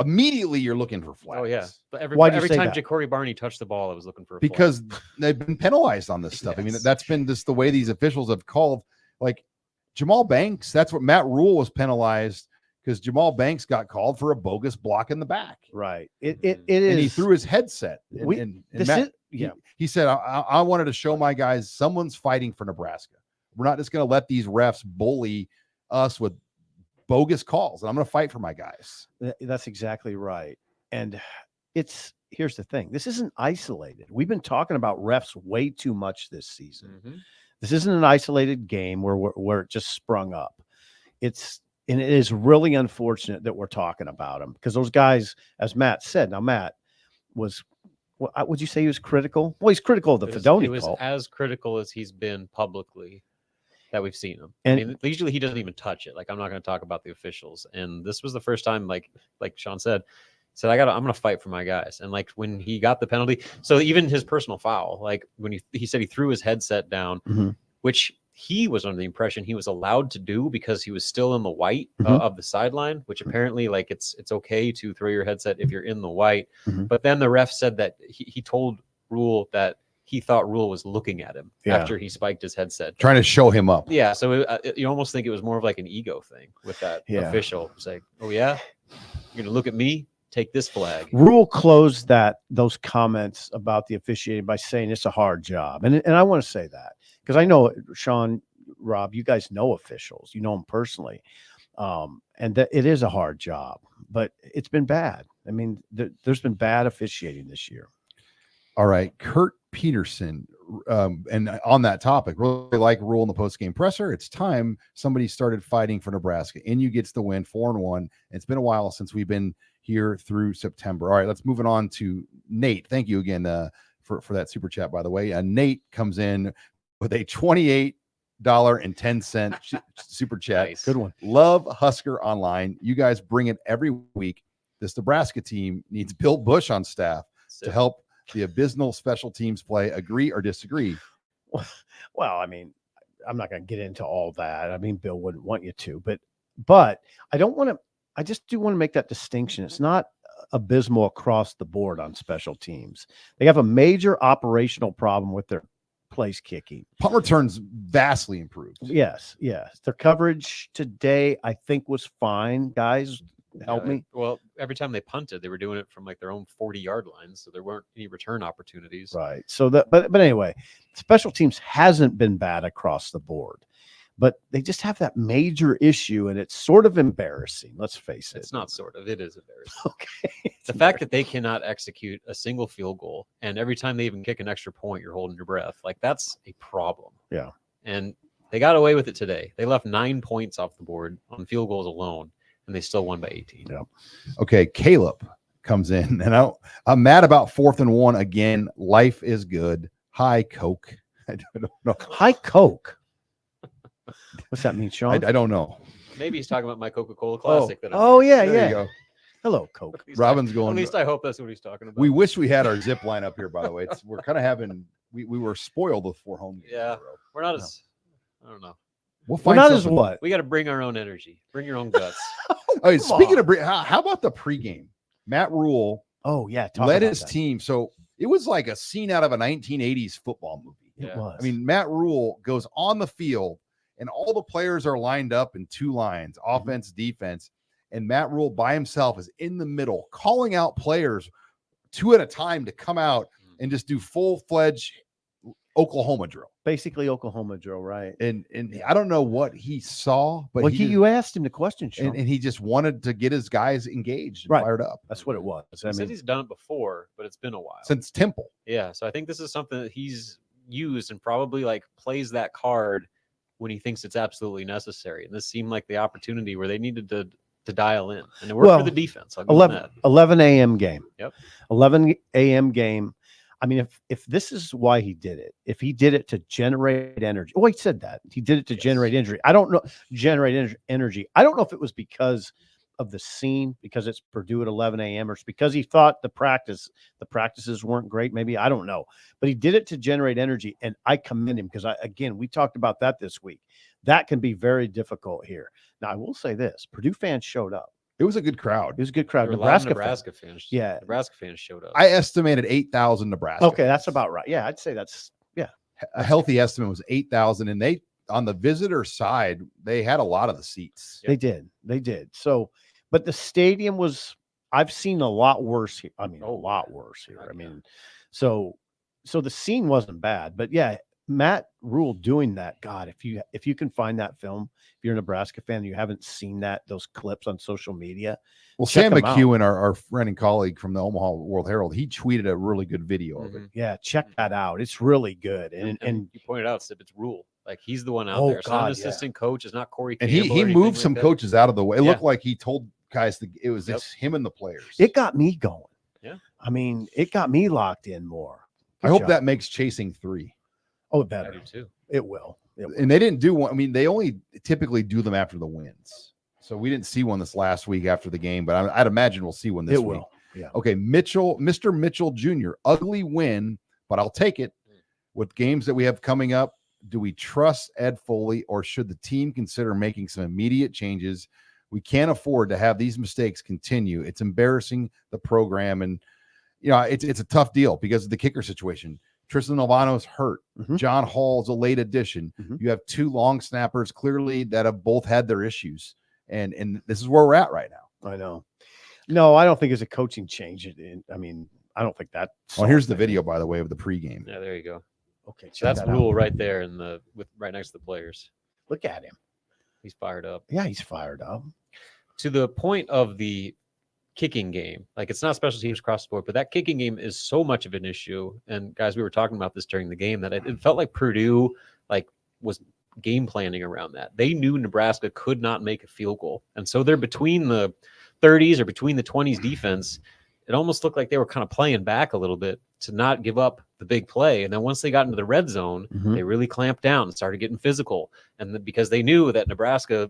immediately you're looking for flags. Oh yeah. But every say time that? Ja'Cory Barney touched the ball, I was looking for a because flag. they've been penalized on this stuff. I mean, that's been just the way these officials have called. Like Jamal Banks, that's what Matt Rule was penalized, because Jamal Banks got called for a bogus block in the back. Right. It is. And he threw his headset. He said, I wanted to show my guys someone's fighting for Nebraska. We're not just going to let these refs bully us with bogus calls. And I'm going to fight for my guys. That's exactly right. And here's the thing. This isn't isolated. We've been talking about refs way too much this season. This isn't an isolated game where it just sprung up. and it is really unfortunate that we're talking about him because those guys, as Matt said, now Matt was, would you say he was critical? Well, he's critical of the Fidone It was call. as critical as he's been publicly that we've seen him. And- I mean, usually he doesn't even touch it. Like, I'm not going to talk about the officials. And this was the first time, like Sean said, I'm going to fight for my guys. And like when he got the penalty, so even his personal foul, like when he said he threw his headset down, which he was under the impression he was allowed to do because he was still in the white of the sideline, which apparently like it's okay to throw your headset if you're in the white. But then the ref said that he told Rule that he thought Rule was looking at him after he spiked his headset, Trying to show him up. Yeah, so you almost think it was more of like an ego thing with that official. It's like, oh yeah, you're gonna look at me, take this flag. Rule closed those comments about the officiating by saying it's a hard job, and I want to say that because I know Sean, Rob, you guys know officials, you know them personally, and that it is a hard job, but it's been bad. I mean, there's been bad officiating this year. All right, Kurt Peterson, and on that topic, really like Rule in the post-game presser. It's time somebody started fighting for Nebraska. NU gets the win, 4-1. It's been a while since we've been here through September. All right, let's move on to Nate. Thank you again for that super chat, by the way. Nate comes in with a $28.10 super chat. Nice. Good one. Love Husker Online. You guys bring it every week. This Nebraska team needs Bill Bush on staff to help the abysmal special teams play. Agree or disagree? Well, I mean, I'm not going to get into all that. I mean, Bill wouldn't want you to, but I don't want to. I just do want to make that distinction. It's not abysmal across the board on special teams. They have a major operational problem with their place kicking. Punt returns vastly improved. Yes. Their coverage today, I think, was fine. Guys, help me. Well, every time they punted, they were doing it from like their own 40-yard lines, so there weren't any return opportunities. Right. So but anyway, special teams hasn't been bad across the board, but they just have that major issue, and it's sort of embarrassing. Let's face it. It's not sort of. It is embarrassing. Okay. The fact that they cannot execute a single field goal, and every time they even kick an extra point, you're holding your breath. Like, that's a problem. Yeah. And they got away with it today. They left 9 points off the board on field goals alone, and they still won by 18. Yeah. Okay, Caleb comes in, and I'm mad about 4th and 1 again. Life is good. Hi, Coke. I don't know. Hi, Coke. What's that mean, Sean? I don't know. Maybe he's talking about my Coca-Cola Classic. Yeah, There yeah. you go. Hello, Coke. Robin's At going. least I hope that's what he's talking about. We wish we had our zip line up here, by the way. We're kind of having. We were spoiled with 4 home games. in a Yeah. row. We're not as. I don't know. We'll We're find not as something. what? We got to bring our own energy. Bring your own guts. Okay, speaking on. of, how about the pregame? Matt Rule Oh, yeah. led his team. So it was like a scene out of a 1980s football movie. It Yeah. was. I mean, Matt Rule goes on the field, and all the players are lined up in 2 lines, offense, defense. And Matt Rule by himself is in the middle, calling out players 2 at a time to come out and just do full-fledged Oklahoma drill. Basically Oklahoma drill, right? And I don't know what he saw, but Well, he just- you asked him the question, Sean. and he just wanted to get his guys engaged and Right. fired up That's what it was. I He said mean, he's done it before, but it's been a while. since Temple. Yeah, so I think this is something that he's used and probably like plays that card when he thinks it's absolutely necessary. And this seemed like the opportunity where they needed to dial in, and it worked Well, for the defense. I'll give them that. 11 a.m. game. Yep. 11 a.m. game. I mean, if this is why he did it, if he did it to generate energy, he said that he did it to Yes. generate energy. I don't know, energy. I don't know if it was because of the scene, because it's Purdue at 11 a.m. or it's because he thought the practices weren't great. Maybe, I don't know, but he did it to generate energy. And I commend him because we talked about that this week. That can be very difficult here. Now, I will say this, Purdue fans showed up. It was a good crowd. It was a good crowd. There were a lot of Nebraska fans. fans. Yeah. Nebraska fans showed up. I estimated 8,000 Nebraska. Okay, that's about right. Yeah, I'd say that's A healthy estimate was 8,000, and they on the visitor side they had a lot of the seats. Yep. They did. So, but the stadium was. I've seen a lot worse here. I mean, a lot worse here. Oh, I yeah. mean, so the scene wasn't bad, but yeah, Matt Rule doing that. God, if you can find that film, if you're a Nebraska fan and you haven't seen those clips on social media. Well, Check Sam 'em out. McEwen, our friend and colleague from the Omaha World Herald, he tweeted a really good video of it. Mhm. Yeah, check that out. It's really good. And you pointed out, Sip, it's Rule. Like he's the one out Oh, there. It's not an God, yeah. assistant coach. It's not Corey. And Campbell he or anything moved like some that. coaches out of the way. It Yeah. looked like he told guys it was Yep. just him and the players. It got me going. Yeah. I mean, it got me locked in more. I Good hope job. that makes chasing 3. Oh, I better. do too. It will. It will. And they didn't do one. I mean, they only typically do them after the wins. So we didn't see one this last week after the game, but I'd imagine we'll see one this It week. will. Yeah. Okay, Mr. Mitchell Jr., ugly win, but I'll take it. With games that we have coming up, do we trust Ed Foley or should the team consider making some immediate changes? We can't afford to have these mistakes continue. It's embarrassing the program. And, it's a tough deal because of the kicker situation. Tristan Albano's hurt. Mhm. John Hall's a late addition. Mhm. You have 2 long snappers clearly that have both had their issues. And this is where we're at right now. I know. No, I don't think it's a coaching change. I mean, I don't think that. Oh, here's the video, by the way, of the pregame. Yeah, there you go. Okay, So that's Rule right there right next to the players. Look at him. He's fired up. Yeah, he's fired up. To the point of the kicking game, like it's not special teams across the board, but that kicking game is so much of an issue. And guys, we were talking about this during the game that it felt like Purdue was game planning around that. They knew Nebraska could not make a field goal, and so they're between the 30s or between the 20s defense. It almost looked like they were kind of playing back a little bit to not give up the big play. And then once they got into the red zone, they really clamped down and started getting physical. And because they knew that Nebraska,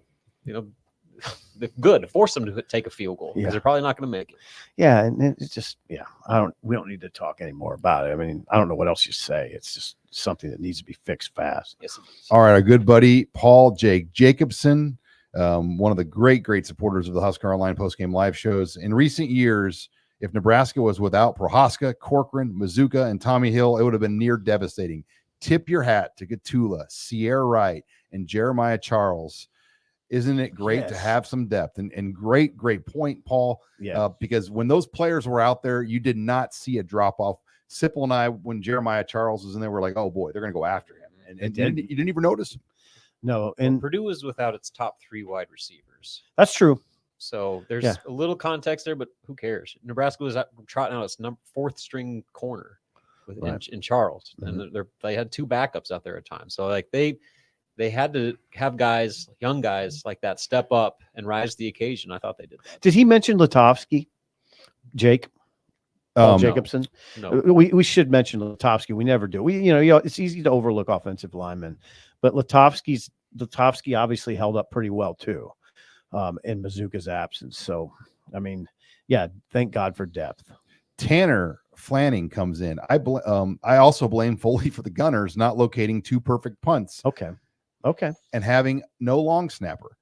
force them to take a field goal because they're probably not going to make it. Yeah, and it's just we don't need to talk anymore about it. I mean, I don't know what else you say. It's just something that needs to be fixed fast. Yes, it is. All right, our good buddy Paul Jacobson, one of the great supporters of the HuskerOnline postgame live shows. In recent years, if Nebraska was without Prohaska, Corcoran, Mazzccua, and Tommy Hill, it would have been near devastating. Tip your hat to Gatula, Sierra Wright, and Jeremiah Charles. Isn't it great to have some depth? And great point, Paul. Yeah. Because when those players were out there, you did not see a drop-off. Sipple and I, when Jeremiah Charles was in there, we're like, oh, boy, they're going to go after him. And you didn't even notice him. No, and Purdue was without its top 3 wide receivers. that's true. So there's a little context there, but who cares? Nebraska was trotting out its 4th string corner in Charles, and they had 2 backups out there at times. So they had to have young guys like that step up and rise to the occasion. I thought they did that. Did he mention Latovsky, Jake? Jacobson? No. We should mention Latovsky. We never do. It's easy to overlook offensive linemen, but Latovsky obviously held up pretty well too, in Mazzccua's absence. So, I mean, thank God for depth. Tanner Flanning comes in. I also blame Foley for the Gunners not locating 2 perfect punts. Okay. And having no long snapper.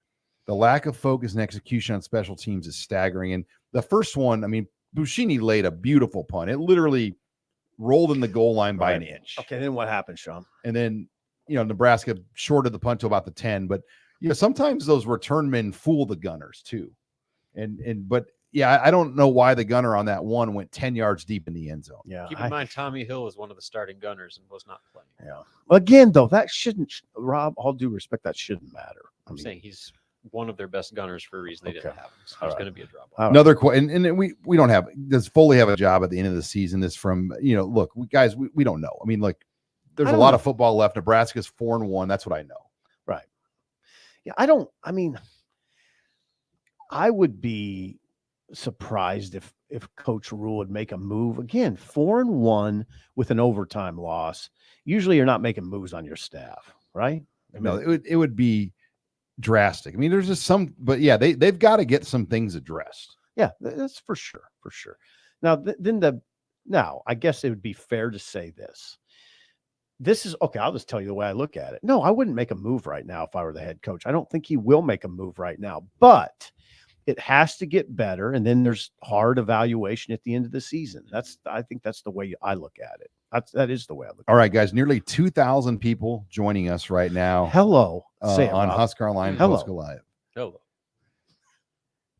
The lack of focus and execution on special teams is staggering. And the first one, I mean, Buschini laid a beautiful punt. It literally rolled in the goal line by an inch. Okay, then what happened, Sean? And then, Nebraska shorted the punt to about the 10. But, sometimes those return men fool the Gunners too. But I don't know why the gunner on that one went 10 yards deep in the end zone. Yeah. Keep in mind, Tommy Hill was one of the starting gunners and was not playing. Yeah. Again, though, that shouldn't, Rob, all due respect, that shouldn't matter. I'm saying he's one of their best gunners for a reason. They didn't have him. So there's going to be a drop off. Another question, and we don't have. Does Foley have a job at the end of the season? This from look, we don't know. I mean, there's a lot of football left. Nebraska's 4-1. That's what I know. Right. Yeah, I would be surprised if Coach Rule would make a move again. 4-1 with an overtime loss. Usually, you're not making moves on your staff, right? No, it would be drastic. I mean, there's just some, but they've got to get some things addressed. Yeah, that's for sure. Now, I guess it would be fair to say this. This is okay. I'll just tell you the way I look at it. No, I wouldn't make a move right now if I were the head coach. I don't think he will make a move right now, but it has to get better. And then there's hard evaluation at the end of the season. I think that's the way I look at it. That is the way I look at it. All right, guys, nearly 2,000 people joining us right now. Hello. On HuskerOnline Post Live. Hello.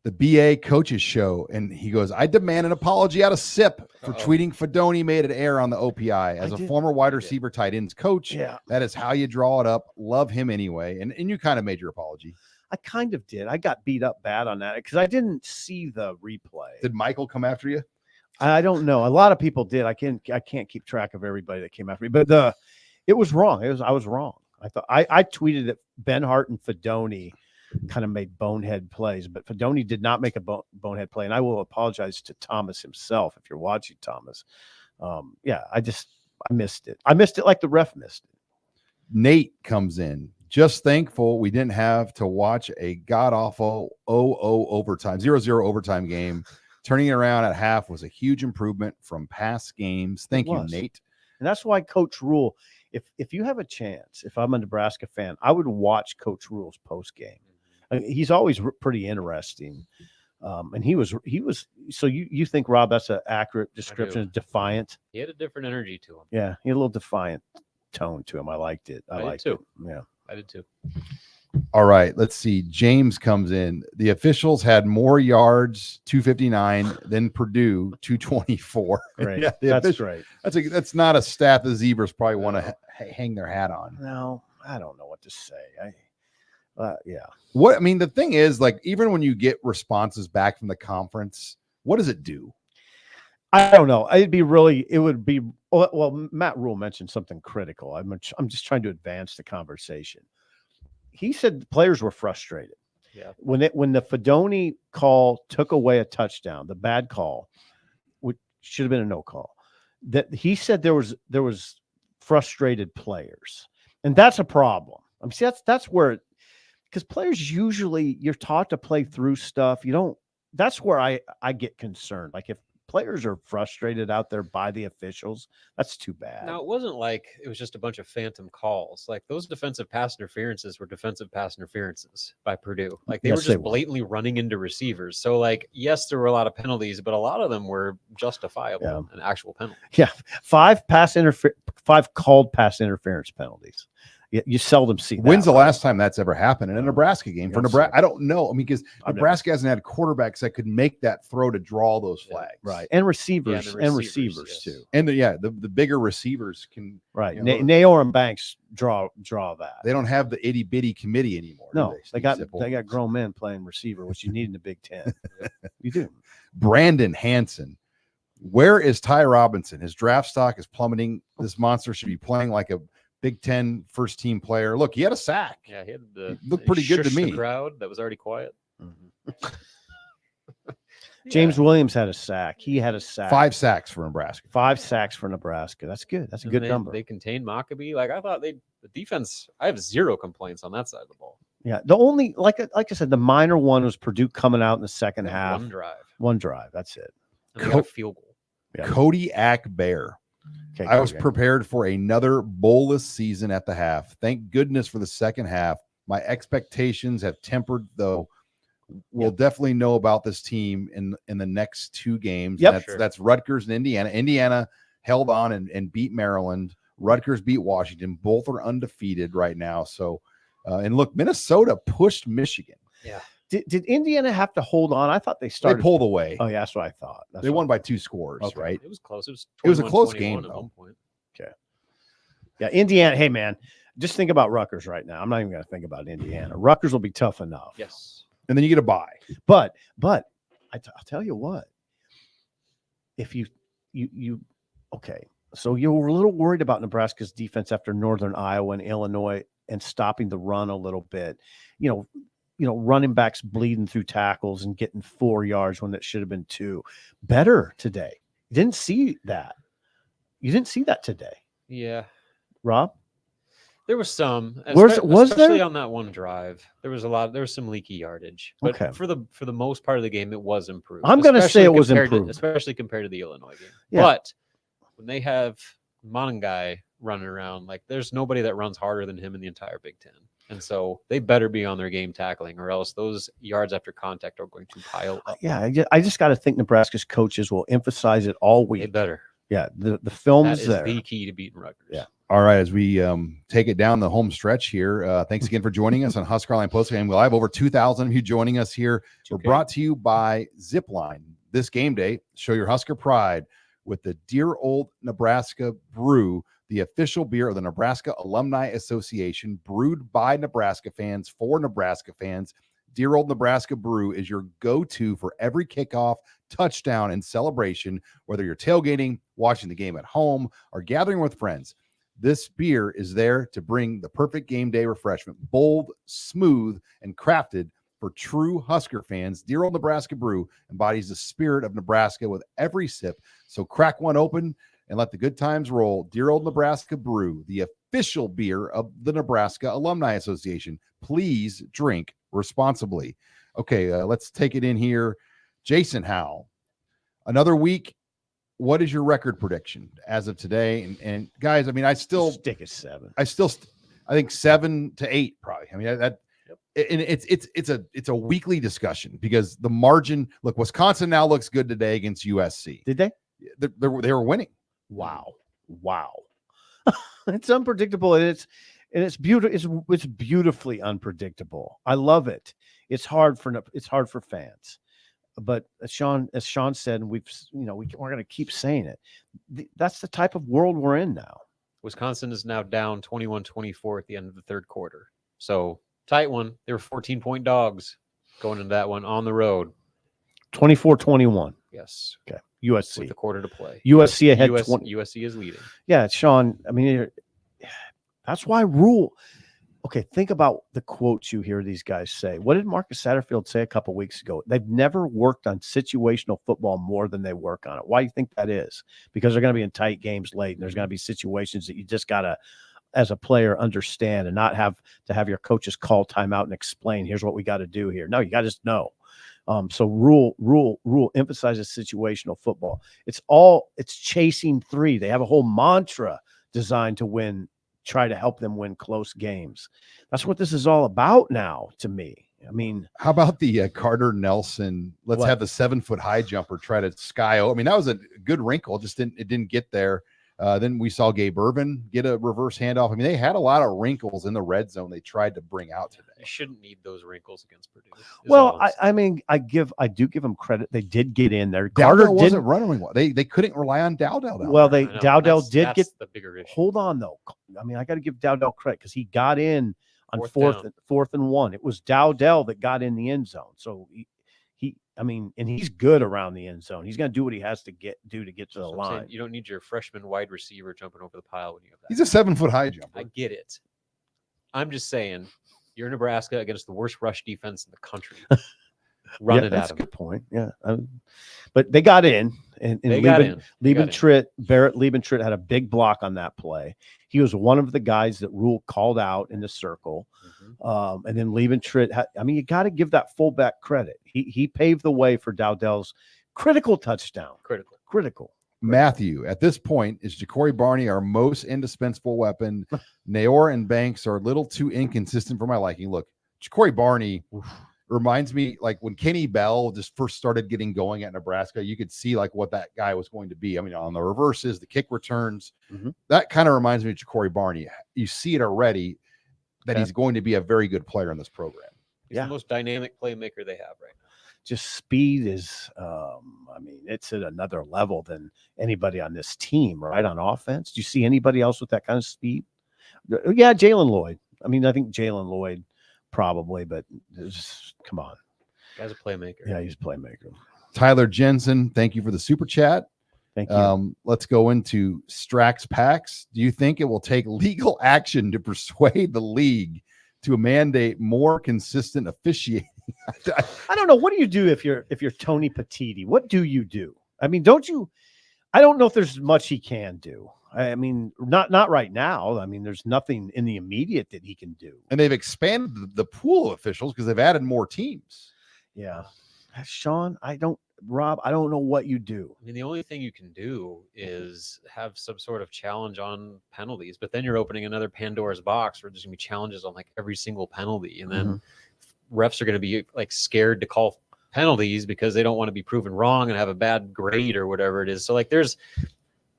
The BA coaches show, and he goes, I demand an apology out of SIP for tweeting Fidone made it air on the OPI. As a former wide receiver tight ends coach, that is how you draw it up. Love him anyway. And you kind of made your apology. I kind of did. I got beat up bad on that because I didn't see the replay. Did Michael come after you? I don't know. A lot of people did. I can't keep track of everybody that came after me, but it was wrong. I was wrong. I tweeted that Ben Hart and Fidone kind of made bonehead plays, but Fidone did not make a bonehead play. And I will apologize to Thomas himself if you're watching, Thomas. I missed it. I missed it like the ref missed it. Nate comes in. Just thankful we didn't have to watch a god-awful 0-0 overtime, 0-0 overtime game. Turning it around at half was a huge improvement from past games. Thank you, Nate. And that's why Coach Rule, if you have a chance, if I'm a Nebraska fan, I would watch Coach Rule's post game. He's always pretty interesting. And he was. So you think, Rob, that's an accurate description? Defiant. He had a different energy to him. Yeah, he had a little defiant tone to him. I liked it. I liked it too. Yeah, I did too. All right, let's see. James comes in. The officials had more yards, 259, than Purdue, 224. Great. Yeah, that's great. That's not a stat the Zebras probably want to hang their hat on. No, I don't know what to say. Yeah. What I mean, the thing is, like, even when you get responses back from the conference, what does it do? I don't know. It would be. Well, Matt Rule mentioned something critical. I'm just trying to advance the conversation. He said the players were frustrated. Yeah. When the Fidone call took away a touchdown, the bad call, which should have been a no call, that he said there was frustrated players, and that's a problem. I mean, see, that's where, because players usually, you're taught to play through stuff. You don't. That's where I get concerned. Like, if players are frustrated out there by the officials, that's too bad. Now, it wasn't like it was just a bunch of phantom calls. Like, those defensive pass interferences were defensive pass interferences by Purdue. Like, they were just blatantly running into receivers. So, like, yes, there were a lot of penalties, but a lot of them were justifiable and actual penalties. Yeah, 5 called pass interference penalties. You seldom see that. When's the last time that's ever happened in a Nebraska game? For Nebraska, I don't know. I mean, because Nebraska hasn't had quarterbacks that could make that throw to draw those flags, right? And receivers, yes. Too. And the bigger receivers can, right? Nayor and Banks draw that. They don't have the itty bitty committee anymore. No, they got grown men playing receiver, which you need in the Big Ten. You do. Brandon Hansen. Where is Ty Robinson? His draft stock is plummeting. This monster should be playing like a Big Ten first team player. Look, he had a sack. Yeah, he looked pretty good to me. The crowd that was already quiet. Mm-hmm. James Williams had a sack. He had a sack. 5 sacks for Nebraska. 5 sacks for Nebraska. That's good. That's a good number. They contained Maccabee. Like, I thought the defense. I have 0 complaints on that side of the ball. Yeah, the only like I said, the minor one was Purdue coming out in the second half. One drive. That's it. And they got a field goal. Yeah. Kodiak Bear. Okay, I was prepared for another bowlless season at the half. Thank goodness for the second half. My expectations have tempered, though. We'll definitely know about this team in the next 2 games. Yep. That's Rutgers and Indiana. Indiana held on and beat Maryland. Rutgers beat Washington. Both are undefeated right now. So, and look, Minnesota pushed Michigan. Yeah. Did Indiana have to hold on? I thought they started. They pulled away. Oh, yeah, that's what I thought. They won by 2 scores, right? It was close. It was a close game at one point. Okay. Yeah, Indiana. Hey, man, just think about Rutgers right now. I'm not even going to think about Indiana. Rutgers will be tough enough. Yes. And then you get a bye. But I'll tell you what. If you okay, so you were a little worried about Nebraska's defense after Northern Iowa and Illinois and stopping the run a little bit. You know, running backs bleeding through tackles and getting 4 yards when it should have been 2. Better today. You didn't see that. You didn't see that today. Yeah. Rob? There was some. Especially on that one drive. There was some leaky yardage. But for the most part of the game, it was improved. I'm going to say it was improved. Especially compared to the Illinois game. Yeah. But when they have Monangai running around, like, there's nobody that runs harder than him in the entire Big Ten. And so they better be on their game tackling, or else those yards after contact are going to pile up. Yeah, I just got to think Nebraska's coaches will emphasize it all week. They better. Yeah, the film is there. That is the key to beating Rutgers. Yeah. All right, as we take it down the home stretch here, thanks again for joining us on HuskerOnline Postgame. We'll have over 2,000 of you joining us here. We're brought to you by Zipline. This game day, show your Husker pride with the Dear Old Nebraska Brew, the official beer of the Nebraska Alumni Association, brewed by Nebraska fans for Nebraska fans. Dear Old Nebraska Brew is your go-to for every kickoff, touchdown, and celebration, whether you're tailgating, watching the game at home, or gathering with friends. This beer is there to bring the perfect game day refreshment, bold, smooth, and crafted for true Husker fans. Dear Old Nebraska Brew embodies the spirit of Nebraska with every sip. So crack one open and let the good times roll. Dear Old Nebraska Brew, the official beer of the Nebraska Alumni Association. Please drink responsibly. Okay, let's take it in here. Jason Howe, another week. What is your record prediction as of today? And guys, I mean, I still stick at 7. I think 7 to 8 probably. I mean, that and it's a weekly discussion because the margin. Look, Wisconsin now looks good today against USC. Did they? They were winning. Wow. It's unpredictable, and it's beautiful. It's beautifully unpredictable. I love it. It's hard for fans. But as Sean said, and we're going to keep saying it. That's the type of world we're in now. Wisconsin is now down 21-24 at the end of the third quarter. So tight one. They were 14-point dogs going into that one on the road. 24-21. Yes. Okay. USC with a quarter to play. USC ahead. USC is leading. Yeah, Sean. I mean, that's why rule. Okay, think about the quotes you hear these guys say. What did Marcus Satterfield say a couple weeks ago? They've never worked on situational football more than they work on it. Why do you think that is? Because they're going to be in tight games late, and there's going to be situations that you just got to, as a player, understand and not have to have your coaches call timeout and explain, here's what we got to do here. No, you got to just know. So rule emphasizes situational football. It's chasing 3. They have a whole mantra designed to win. Try to help them win close games. That's what this is all about now to me. I mean, how about the Carter Nelson? Let's have the 7-foot high jumper try to sky. I mean, that was a good wrinkle. It didn't get there. Then we saw Gabe Ervin get a reverse handoff. I mean, they had a lot of wrinkles in the red zone they tried to bring out today. You shouldn't need those wrinkles against Purdue. Well, I mean, I do give them credit. They did get in there. Carter wasn't running well. They couldn't rely on Dowdell. Well, Dowdell did get the bigger issue. Hold on though. I mean, I got to give Dowdell credit because he got in on fourth and 1. It was Dowdell that got in the end zone. So and he's good around the end zone. He's going to do what he has to do to get to the line. You don't need your freshman wide receiver jumping over the pile when you have that. He's a 7-foot high jumper. I get it. I'm just saying, you're Nebraska against the worst rush defense in the country. Run it at that's him. a good point. Yeah. But they got in. And Barrett Liebentritt had a big block on that play. He was one of the guys that Rule called out in the circle. Mm-hmm. And then Liebentritt, you got to give that fullback credit. He paved the way for Dowdell's critical touchdown. Critical. Matthew, at this point, is Ja'Cory Barney our most indispensable weapon? Nayor and Banks are a little too inconsistent for my liking. Look, Ja'Cory Barney reminds me like when Kenny Bell just first started getting going at Nebraska, you could see like what that guy was going to be. I mean, on the reverses, the kick returns, that kind of reminds me of Ja'Cory Barney. You see it already that he's going to be a very good player in this program. He's the most dynamic playmaker they have right now. Just speed is, it's at another level than anybody on this team, right? On offense. Do you see anybody else with that kind of speed? Yeah, Jalen Lloyd. I think Jalen Lloyd probably, but come on. Guy's a playmaker. Yeah, he's a playmaker. Tyler Jensen, thank you for the super chat. Thank you. Let's go into Strax Packs. Do you think it will take legal action to persuade the league to mandate more consistent officiating? I don't know. What do you do if you're Tony Petitti? What do you do? I don't know if there's much he can do. Not right now. There's nothing in the immediate that he can do. And they've expanded the pool of officials because they've added more teams. Yeah. Sean, Rob, I don't know what you do. The only thing you can do is have some sort of challenge on penalties, but then you're opening another Pandora's box where there's going to be challenges on like every single penalty. And then refs are going to be like scared to call penalties because they don't want to be proven wrong and have a bad grade or whatever it is. So like there's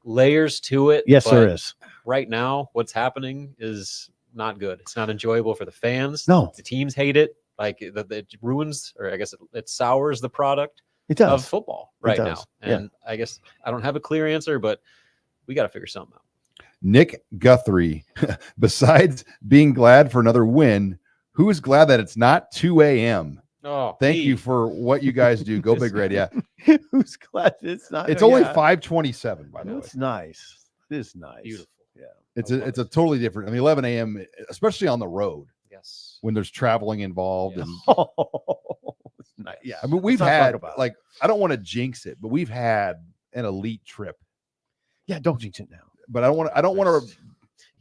layers to it. Yes, there is. Right now, what's happening is not good. It's not enjoyable for the fans. No. The teams hate it. Like it ruins, or I guess it sours the product of football right now. And I guess I don't have a clear answer, but we got to figure something out. Nick Guthrie, besides being glad for another win, who is glad that it's not 2 a.m.? Oh, thank you for what you guys do. Go Big Red. Yeah. Who's glad it's not? It's only 5:27, by the way. It's nice. It is nice. Beautiful. Yeah. It's a totally different. I mean, 11 a.m., especially on the road. Yes. When there's traveling involved. Yeah. And Nice. yeah, I mean, we've Let's not had talk about it. like, I don't want to jinx it, but we've had an elite trip. Yeah, don't jinx it now. But I don't want to.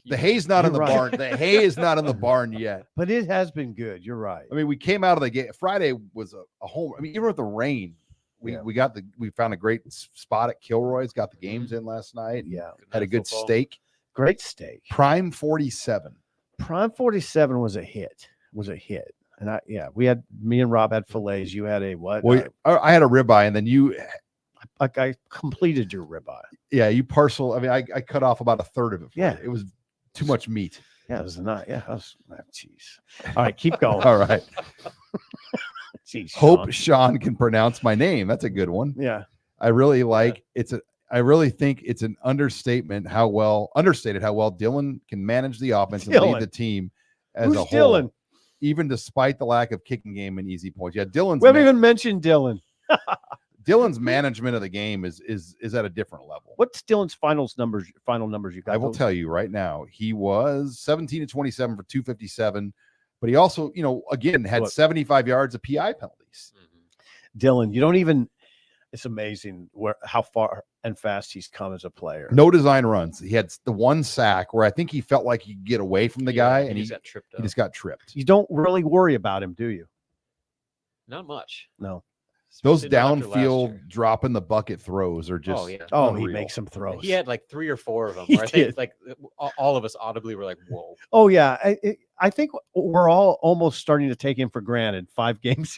The hay's not in the You're barn. right. The hay is not in the barn yet. But it has been good. You're right. I mean, we came out of the game. Friday was a home. I mean, even with the rain, we found a great spot at Kilroy's. Got the games in last night. Yeah, had a good steak. Great steak. Prime 47. Prime 47 was a hit. And we had, me and Rob had fillets. You had a what? Well, I had a ribeye, and then you. I completed your ribeye. Yeah, you parcel. I mean, I cut off about a third of it. Yeah, it was too much meat. Yeah, it was not. Yeah, jeez. All right, keep going. All right. Jeez, Hope Sean can pronounce my name. That's a good one. Yeah, I really I really think it's an understated how well Dylan can manage the offense and lead the team as Who's a whole. Dylan? Even despite the lack of kicking game and easy points. Yeah, we haven't even mentioned Dylan. Dylan's management of the game is at a different level. What's Dylan's final numbers you got? I will tell you right now. He was 17 to 27 for 257, but he also, again had 75 yards of PI penalties. Dylan, you don't even. It's amazing how far and fast he's come as a player. No design runs. He had the one sack where I think he felt like he could get away from the guy, and he got tripped up. He just got tripped. You don't really worry about him, do you? Not much. No. Those downfield drop in the bucket throws are just he makes some throws. He had like 3 or 4 of them. Where I think like all of us audibly were like, "Whoa!" Oh yeah, I think we're all almost starting to take him for granted. 5 games,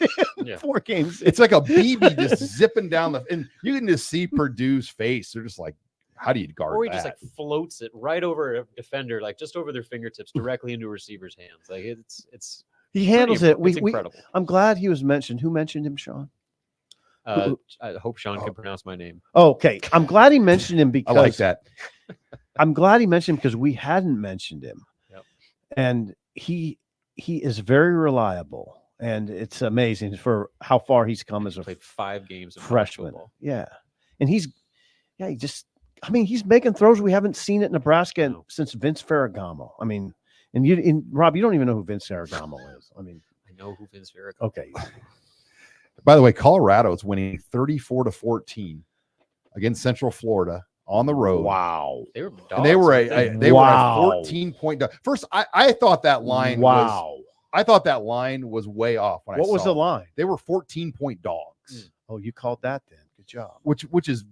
4 games. It's like a BB just zipping down and you can just see Purdue's face. They're just like, "How do you guard that?" Or he just like floats it right over a defender, like just over their fingertips, directly into a receiver's hands. Like it's he handles it. It's incredible. I'm glad he was mentioned. Who mentioned him, Sean? I hope Sean can pronounce my name. Okay. I'm glad he mentioned him because I like that. I'm glad he mentioned him because we hadn't mentioned him. Yep. And he is very reliable. And it's amazing for how far he's come as a played 5 games of freshman. football. Yeah. And he's making throws we haven't seen at Nebraska since Vince Ferragamo. I mean, and Rob, you don't even know who Vince Ferragamo is. I mean, I know who Vince Ferragamo. Okay. By the way, Colorado is winning 34-14 against Central Florida on the road. Wow. They were dogs, and they were a 14-point dog. First, I thought that line was way off. What was the line? They were 14-point dogs. Oh, you called that then. Good job. Which is,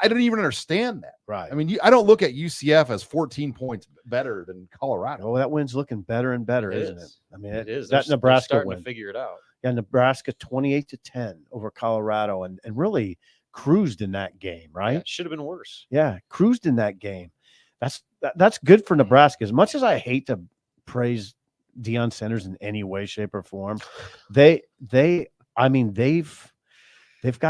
I didn't even understand that. Right. I mean, I don't look at UCF as 14 points better than Colorado. Oh, that win's looking better and better, isn't it? I mean, it is. That Nebraska starting win. To figure it out. Yeah, Nebraska 28-10 over Colorado and really cruised in that game, right? Yeah, it should have been worse. Yeah, cruised in that game. That's good for Nebraska. As much as I hate to praise Deion Sanders in any way, shape, or form, they've got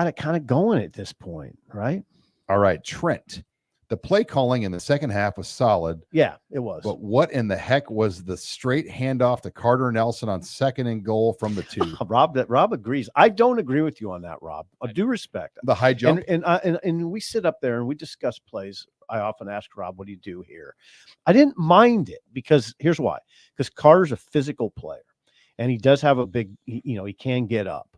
it kind of going at this point, right? All right, Trent. The play calling in the second half was solid. Yeah, it was. But what in the heck was the straight handoff to Carter Nelson on 2nd and goal from the 2? Rob agrees. I don't agree with you on that, Rob. I do respect the high jump. And we sit up there and we discuss plays. I often ask Rob, what do you do here? I didn't mind it because here's why. Because Carter's a physical player and he does have a big, he can get up.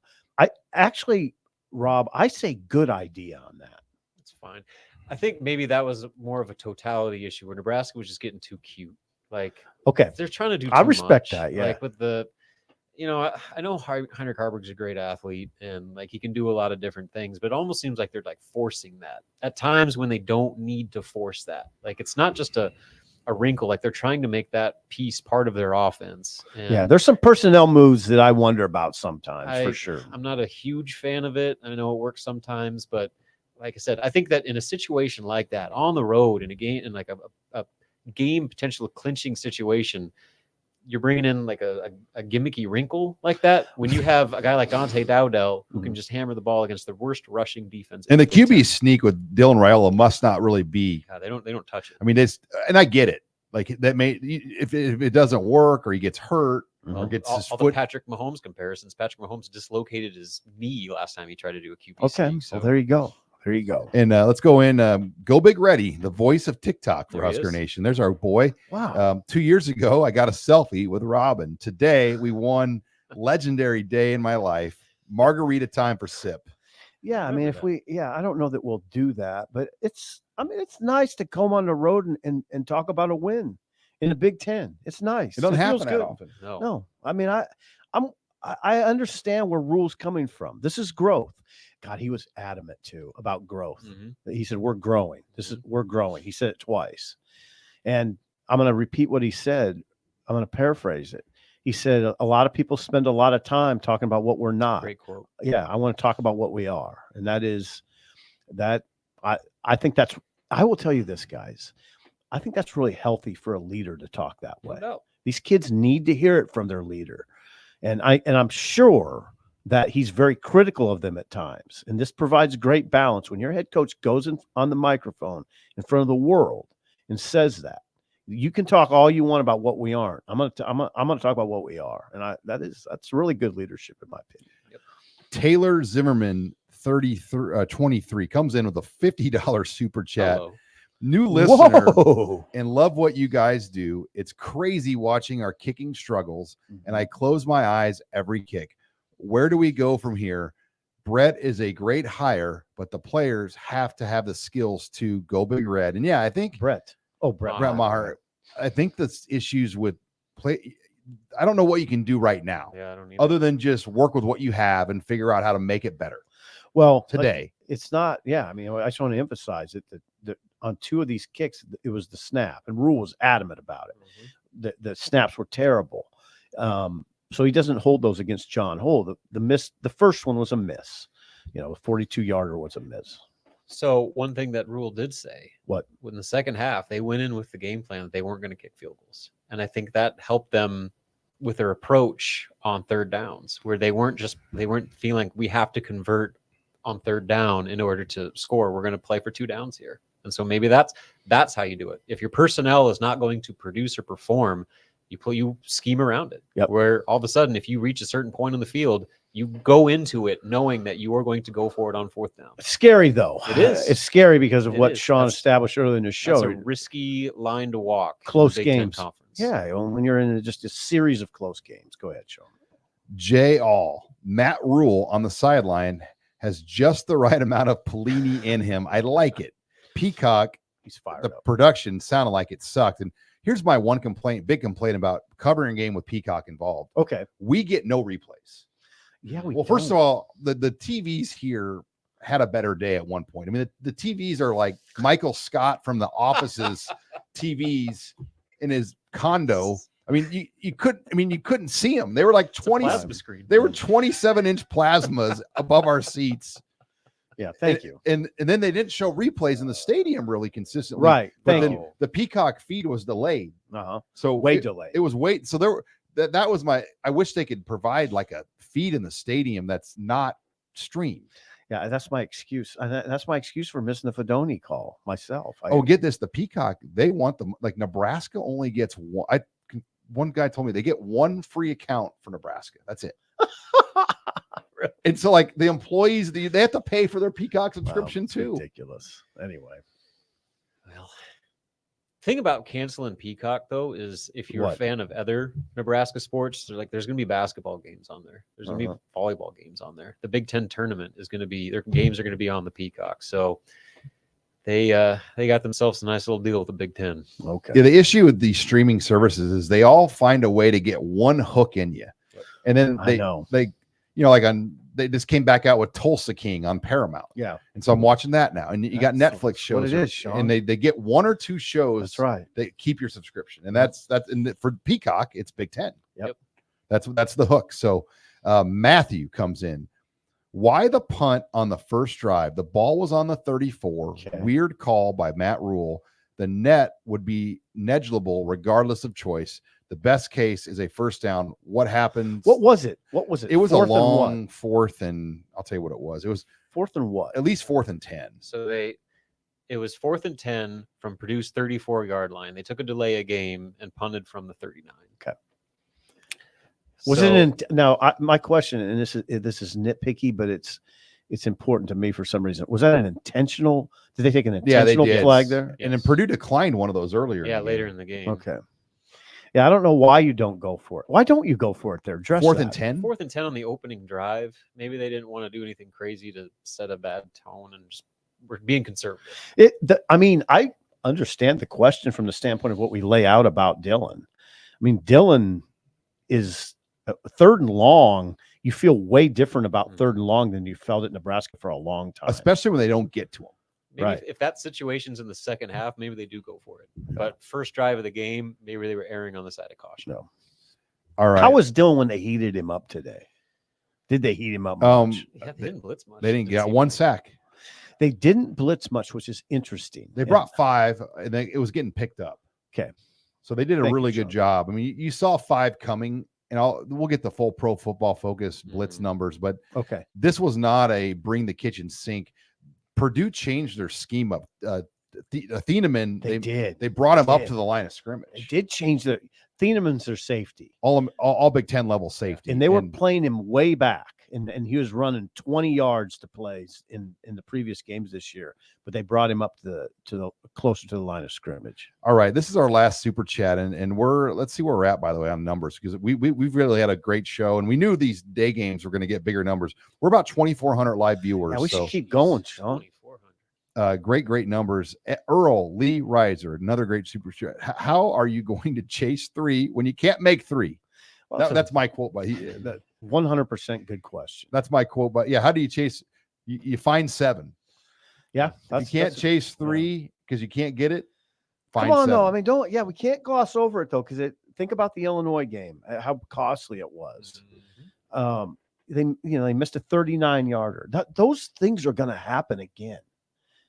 Rob, I say good idea on that. It's fine. I think maybe that was more of a totality issue where Nebraska was just getting too cute. Like, okay, they're trying to do. I respect that. Yeah, like with the, I know Heinrich Harburg's a great athlete and like he can do a lot of different things, but it almost seems like they're like forcing that at times when they don't need to force that. Like it's not just a wrinkle. Like they're trying to make that piece part of their offense. And yeah, there's some personnel moves that I wonder about sometimes for sure. I'm not a huge fan of it. I know it works sometimes, but. Like I said, I think that in a situation like that, on the road in a game, in like a game potential clinching situation, you're bringing in like a gimmicky wrinkle like that when you have a guy like Dante Dowdell who can just hammer the ball against the worst rushing defense. And the QB sneak with Dylan Raiola must not really be. Yeah, they don't touch it. I mean, and I get it. Like that if it doesn't work or he gets hurt or gets his foot. The Patrick Mahomes comparisons. Patrick Mahomes dislocated his knee last time he tried to do a QB sneak. So there you go. There you go. And let's go in. Go Big Ready, the voice of TikTok for There he Husker is. Nation. There's our boy. Wow. 2 years ago, I got a selfie with Robin. Today, we won legendary day in my life. Margarita time for sip. Yeah, I mean, Remember I don't know that we'll do that, but it's nice to come on the road and talk about a win in the Big Ten. It's nice. It doesn't feels happen that good. often. No, I mean, I understand where Rule's coming from. This is growth. God, he was adamant too about growth. Mm-hmm. He said, we're growing. We're growing. He said it twice. And I'm going to repeat what he said. I'm going to paraphrase it. He said, a lot of people spend a lot of time talking about what we're not. Great quote. Yeah, I want to talk about what we are. And that is that I think I will tell you this, guys. I think that's really healthy for a leader to talk that way. No. These kids need to hear it from their leader. And I'm sure that he's very critical of them at times. And this provides great balance when your head coach goes on the microphone in front of the world and says that. You can talk all you want about what we aren't. I'm going to talk about what we are. And that's really good leadership in my opinion. Yep. Taylor Zimmerman 23 comes in with a $50 super chat. Hello. New listener. Whoa. And love what you guys do. It's crazy watching our kicking struggles, and I close my eyes every kick. Where do we go from here? Brett is a great hire, but the players have to have the skills to go Big Red. And yeah, I think Brett Maher. I think the issues with play. I don't know what you can do right now, Yeah, I don't need other than just work with what you have and figure out how to make it better. Well, Today, it's not. Yeah, I mean, I just want to emphasize it that on two of these kicks, it was the snap, and Rule was adamant about it. The snaps were terrible, so he doesn't hold those against John Hull. The first one was a miss. A 42-yarder was a miss. So one thing that Rule did say, What? In the second half, they went in with the game plan that they weren't going to kick field goals. And I think that helped them with their approach on third downs, where they weren't feeling we have to convert on third down in order to score. We're going to play for 2 downs here. And so maybe that's how you do it. If your personnel is not going to produce or perform, you scheme around it. Yep. Where all of a sudden, if you reach a certain point on the field, you go into it knowing that you are going to go for it on fourth down. It's scary, though. It is. It's scary because of what is. Sean That's- established earlier in the show. That's a risky line to walk. Close in the Big Ten games. Conference. Yeah, when you're in just a series of close games. Go ahead, Sean. Matt Rule on the sideline has just the right amount of Pelini in him. I like it. Peacock, He's fired the up. production sounded like it sucked. And here's my one big complaint about covering a game with Peacock involved. Okay. We get no replays. Yeah. Well, first of all, the TVs here had a better day at one point. I mean, the TVs are like Michael Scott from The Office's TVs in his condo. I mean, you couldn't see them. They were like 20. Plasma screen. They were 27-inch plasmas above our seats. Yeah. Thank you. And then they didn't show replays in the stadium really consistently. Right. But Thank then you. the Peacock feed was delayed. So Way delayed. It was wait. So that was I wish they could provide like a feed in the stadium that's not streamed. Yeah, that's my excuse. That's my excuse for missing the Fidone call myself. Get this. The Peacock, they want them like Nebraska only gets one. One guy told me they get one free account for Nebraska. That's it. Really? And so like the employees, they have to pay for their Peacock subscription too. Ridiculous. Anyway. Well, thing about canceling Peacock though is if you're a fan of other Nebraska sports, there's going to be basketball games on there. There's going to be volleyball games on there. The Big Ten tournament is going to be their games are going to be on the Peacock. So they got themselves a nice little deal with the Big Ten. Okay. Yeah, the issue with these streaming services is they all find a way to get one hook in you, and then they just came back out with Tulsa King on Paramount. Yeah, and so I'm watching that now, and you got Netflix shows. What it is, Sean. And they get 1 or 2 shows. That's right. They keep your subscription, and that's and for Peacock, it's Big Ten. Yep. That's the hook. So Matthew comes in. Why the punt on the first drive? The ball was on the 34. Okay. Weird call by Matt Rule. The net would be negligible regardless of choice. The best case is a first down. What happens? What was it? It was Fourth a and long what? fourth, and I'll tell you what it was. It was Fourth and what? at least 4th and 10. So it was 4th and 10 from Purdue's 34-yard line. They took a delay of game and punted from the 39. Okay. Was it now? My question, and this is nitpicky, but it's it's important to me for some reason. Was that an intentional? Did they take an Yeah, they intentional did. flag there? And then Purdue declined one of those earlier. Yeah, in the later game. in the game. Okay. Yeah, I don't know why you don't go for it. Why don't you go for it there? Address 4th that. and 10. 4th and 10 on the opening drive. Maybe they didn't want to do anything crazy to set a bad tone and just we're being conservative. I mean, I understand the question from the standpoint of what we lay out about Dillon. I mean, Dillon is 3rd and long. You feel way different about 3rd and long than you felt at Nebraska for a long time. Especially when they don't get to them. Maybe Right. if that situation's in the second half, maybe they do go for it. But first drive of the game, maybe they were erring on the side of caution. No. All right. How was Dillon when they heated him up today? Did they heat him up much? Yeah, they didn't blitz much. They didn't get seem one like. sack. They didn't blitz much, which is interesting. They brought 5, and it was getting picked up. Okay. So they did a Thank really you, good Sean. job. I mean, you saw 5 coming, and we'll get the full Pro Football Focus blitz numbers, but Okay. this was not a bring the kitchen sink. Purdue changed their scheme up. Thieneman, They did. They brought him up did. to the line of scrimmage. They did change their Thieneman's their safety. All Big Ten level safety, And they were playing him way back. And he was running 20 yards to plays in the previous games this year. But they brought him up to the closer to the line of scrimmage. All right, this is our last super chat, and let's see where we're at, by the way, on numbers, because we've really had a great show, and we knew these day games were going to get bigger numbers. We're about 2,400 live viewers. Yeah, we so should keep going, Sean. 2,400. great numbers. Earl Lee Reiser, another great super chat. How are you going to chase 3 when you can't make 3? Well, That's my quote, but 100% good question. that's my quote. But yeah, how do you chase? You find 7. Yeah, If you can't chase 3 because you can't get it. Find Come on, 7. though. I mean, we can't gloss over it though, because think about the Illinois game, how costly it was. They missed a 39-yarder. Those things are going to happen again.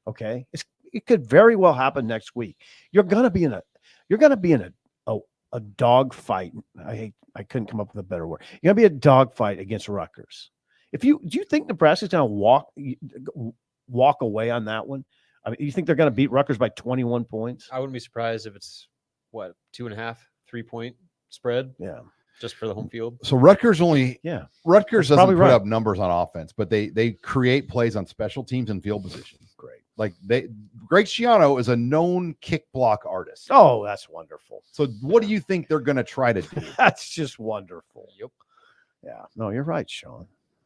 Okay, it could very well happen next week. You're going to be in a dog fight. I couldn't come up with a better word. You're going to be a dog fight against Rutgers. Do you think Nebraska's going to walk away on that one? I mean, you think they're going to beat Rutgers by 21 points? I wouldn't be surprised if it's 2.5, 3-point spread. Yeah. Just for the home field. So Rutgers Rutgers doesn't probably put right. up numbers on offense, but they create plays on special teams and field position. Great. Like Greg Schiano is a known kick block artist. Oh, that's wonderful. So what do you think they're going to try to do? That's just wonderful. Yep. Yeah. No, you're right, Sean.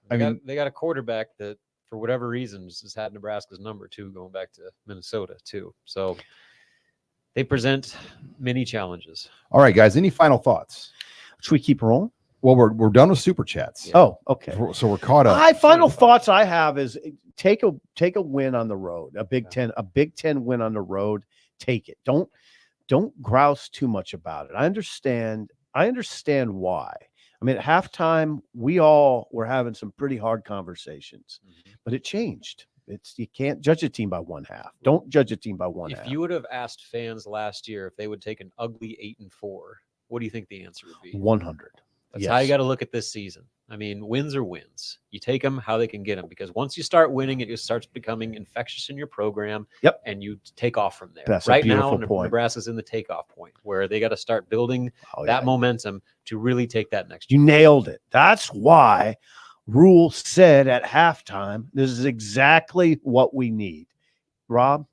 They got a quarterback that, for whatever reasons, has had Nebraska's number 2 going back to Minnesota too. So they present many challenges. All right, guys. Any final thoughts? Should we keep rolling? Well, we're done with super chats. Yeah. Oh, okay. So we're caught up. My final thoughts I have is take a win on the road, a Big Ten win on the road. Take it. Don't grouse too much about it. I understand why. I mean, at halftime, we all were having some pretty hard conversations, but it changed. You can't judge a team by one half. Don't judge a team by one half. If you would have asked fans last year if they would take an ugly 8-4, what do you think the answer would be? 100. That's how you got to look at this season. I mean, wins are wins. You take them how they can get them, because once you start winning, it just starts becoming infectious in your program. Yep. And you take off from there. That's a right now, beautiful point. Nebraska's in the takeoff point where they got to start building Oh, that yeah. momentum to really take that next. You nailed it. That's why Rule said at halftime, this is exactly what we need. Rob,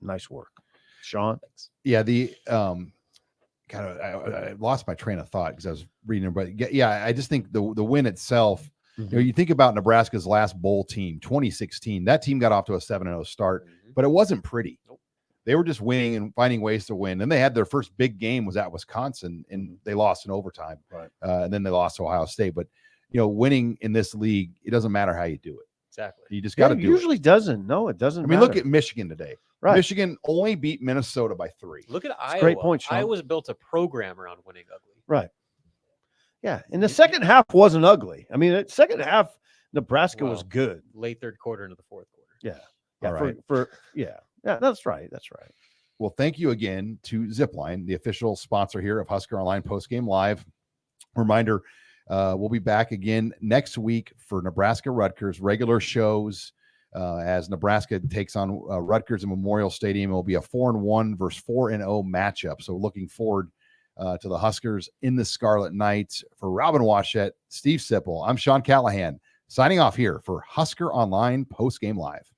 nice work. Sean? Yeah, I lost my train of thought because I was reading it, but yeah, I just think the win itself. You think about Nebraska's last bowl team, 2016. That team got off to a 7-0 start, but it wasn't pretty. Nope. They were just winning and finding ways to win. And they had their first big game was at Wisconsin, and they lost in overtime. Right. And then they lost to Ohio State. But winning in this league, it doesn't matter how you do it. Exactly. You just got to It do usually doesn't. No, it doesn't. it. I mean, matter. look at Michigan today. Right. Michigan only beat Minnesota by 3. Look at a Iowa. great point, Sean. Iowa's built a program around winning ugly. Right. Yeah. And the second half wasn't ugly. I mean, the second half, Nebraska was Well, good. Late third quarter into the fourth quarter. Yeah. All right. Yeah, that's right. That's right. Well, thank you again to Zipline, the official sponsor here of Husker Online Postgame Live. Reminder, we'll be back again next week for Nebraska-Rutgers regular shows as Nebraska takes on Rutgers in Memorial Stadium. It will be a 4-1 versus 4-0 matchup. So looking forward to the Huskers in the Scarlet Knights. For Robin Washett, Steve Sipple, I'm Sean Callahan. Signing off here for Husker Online Post Game Live.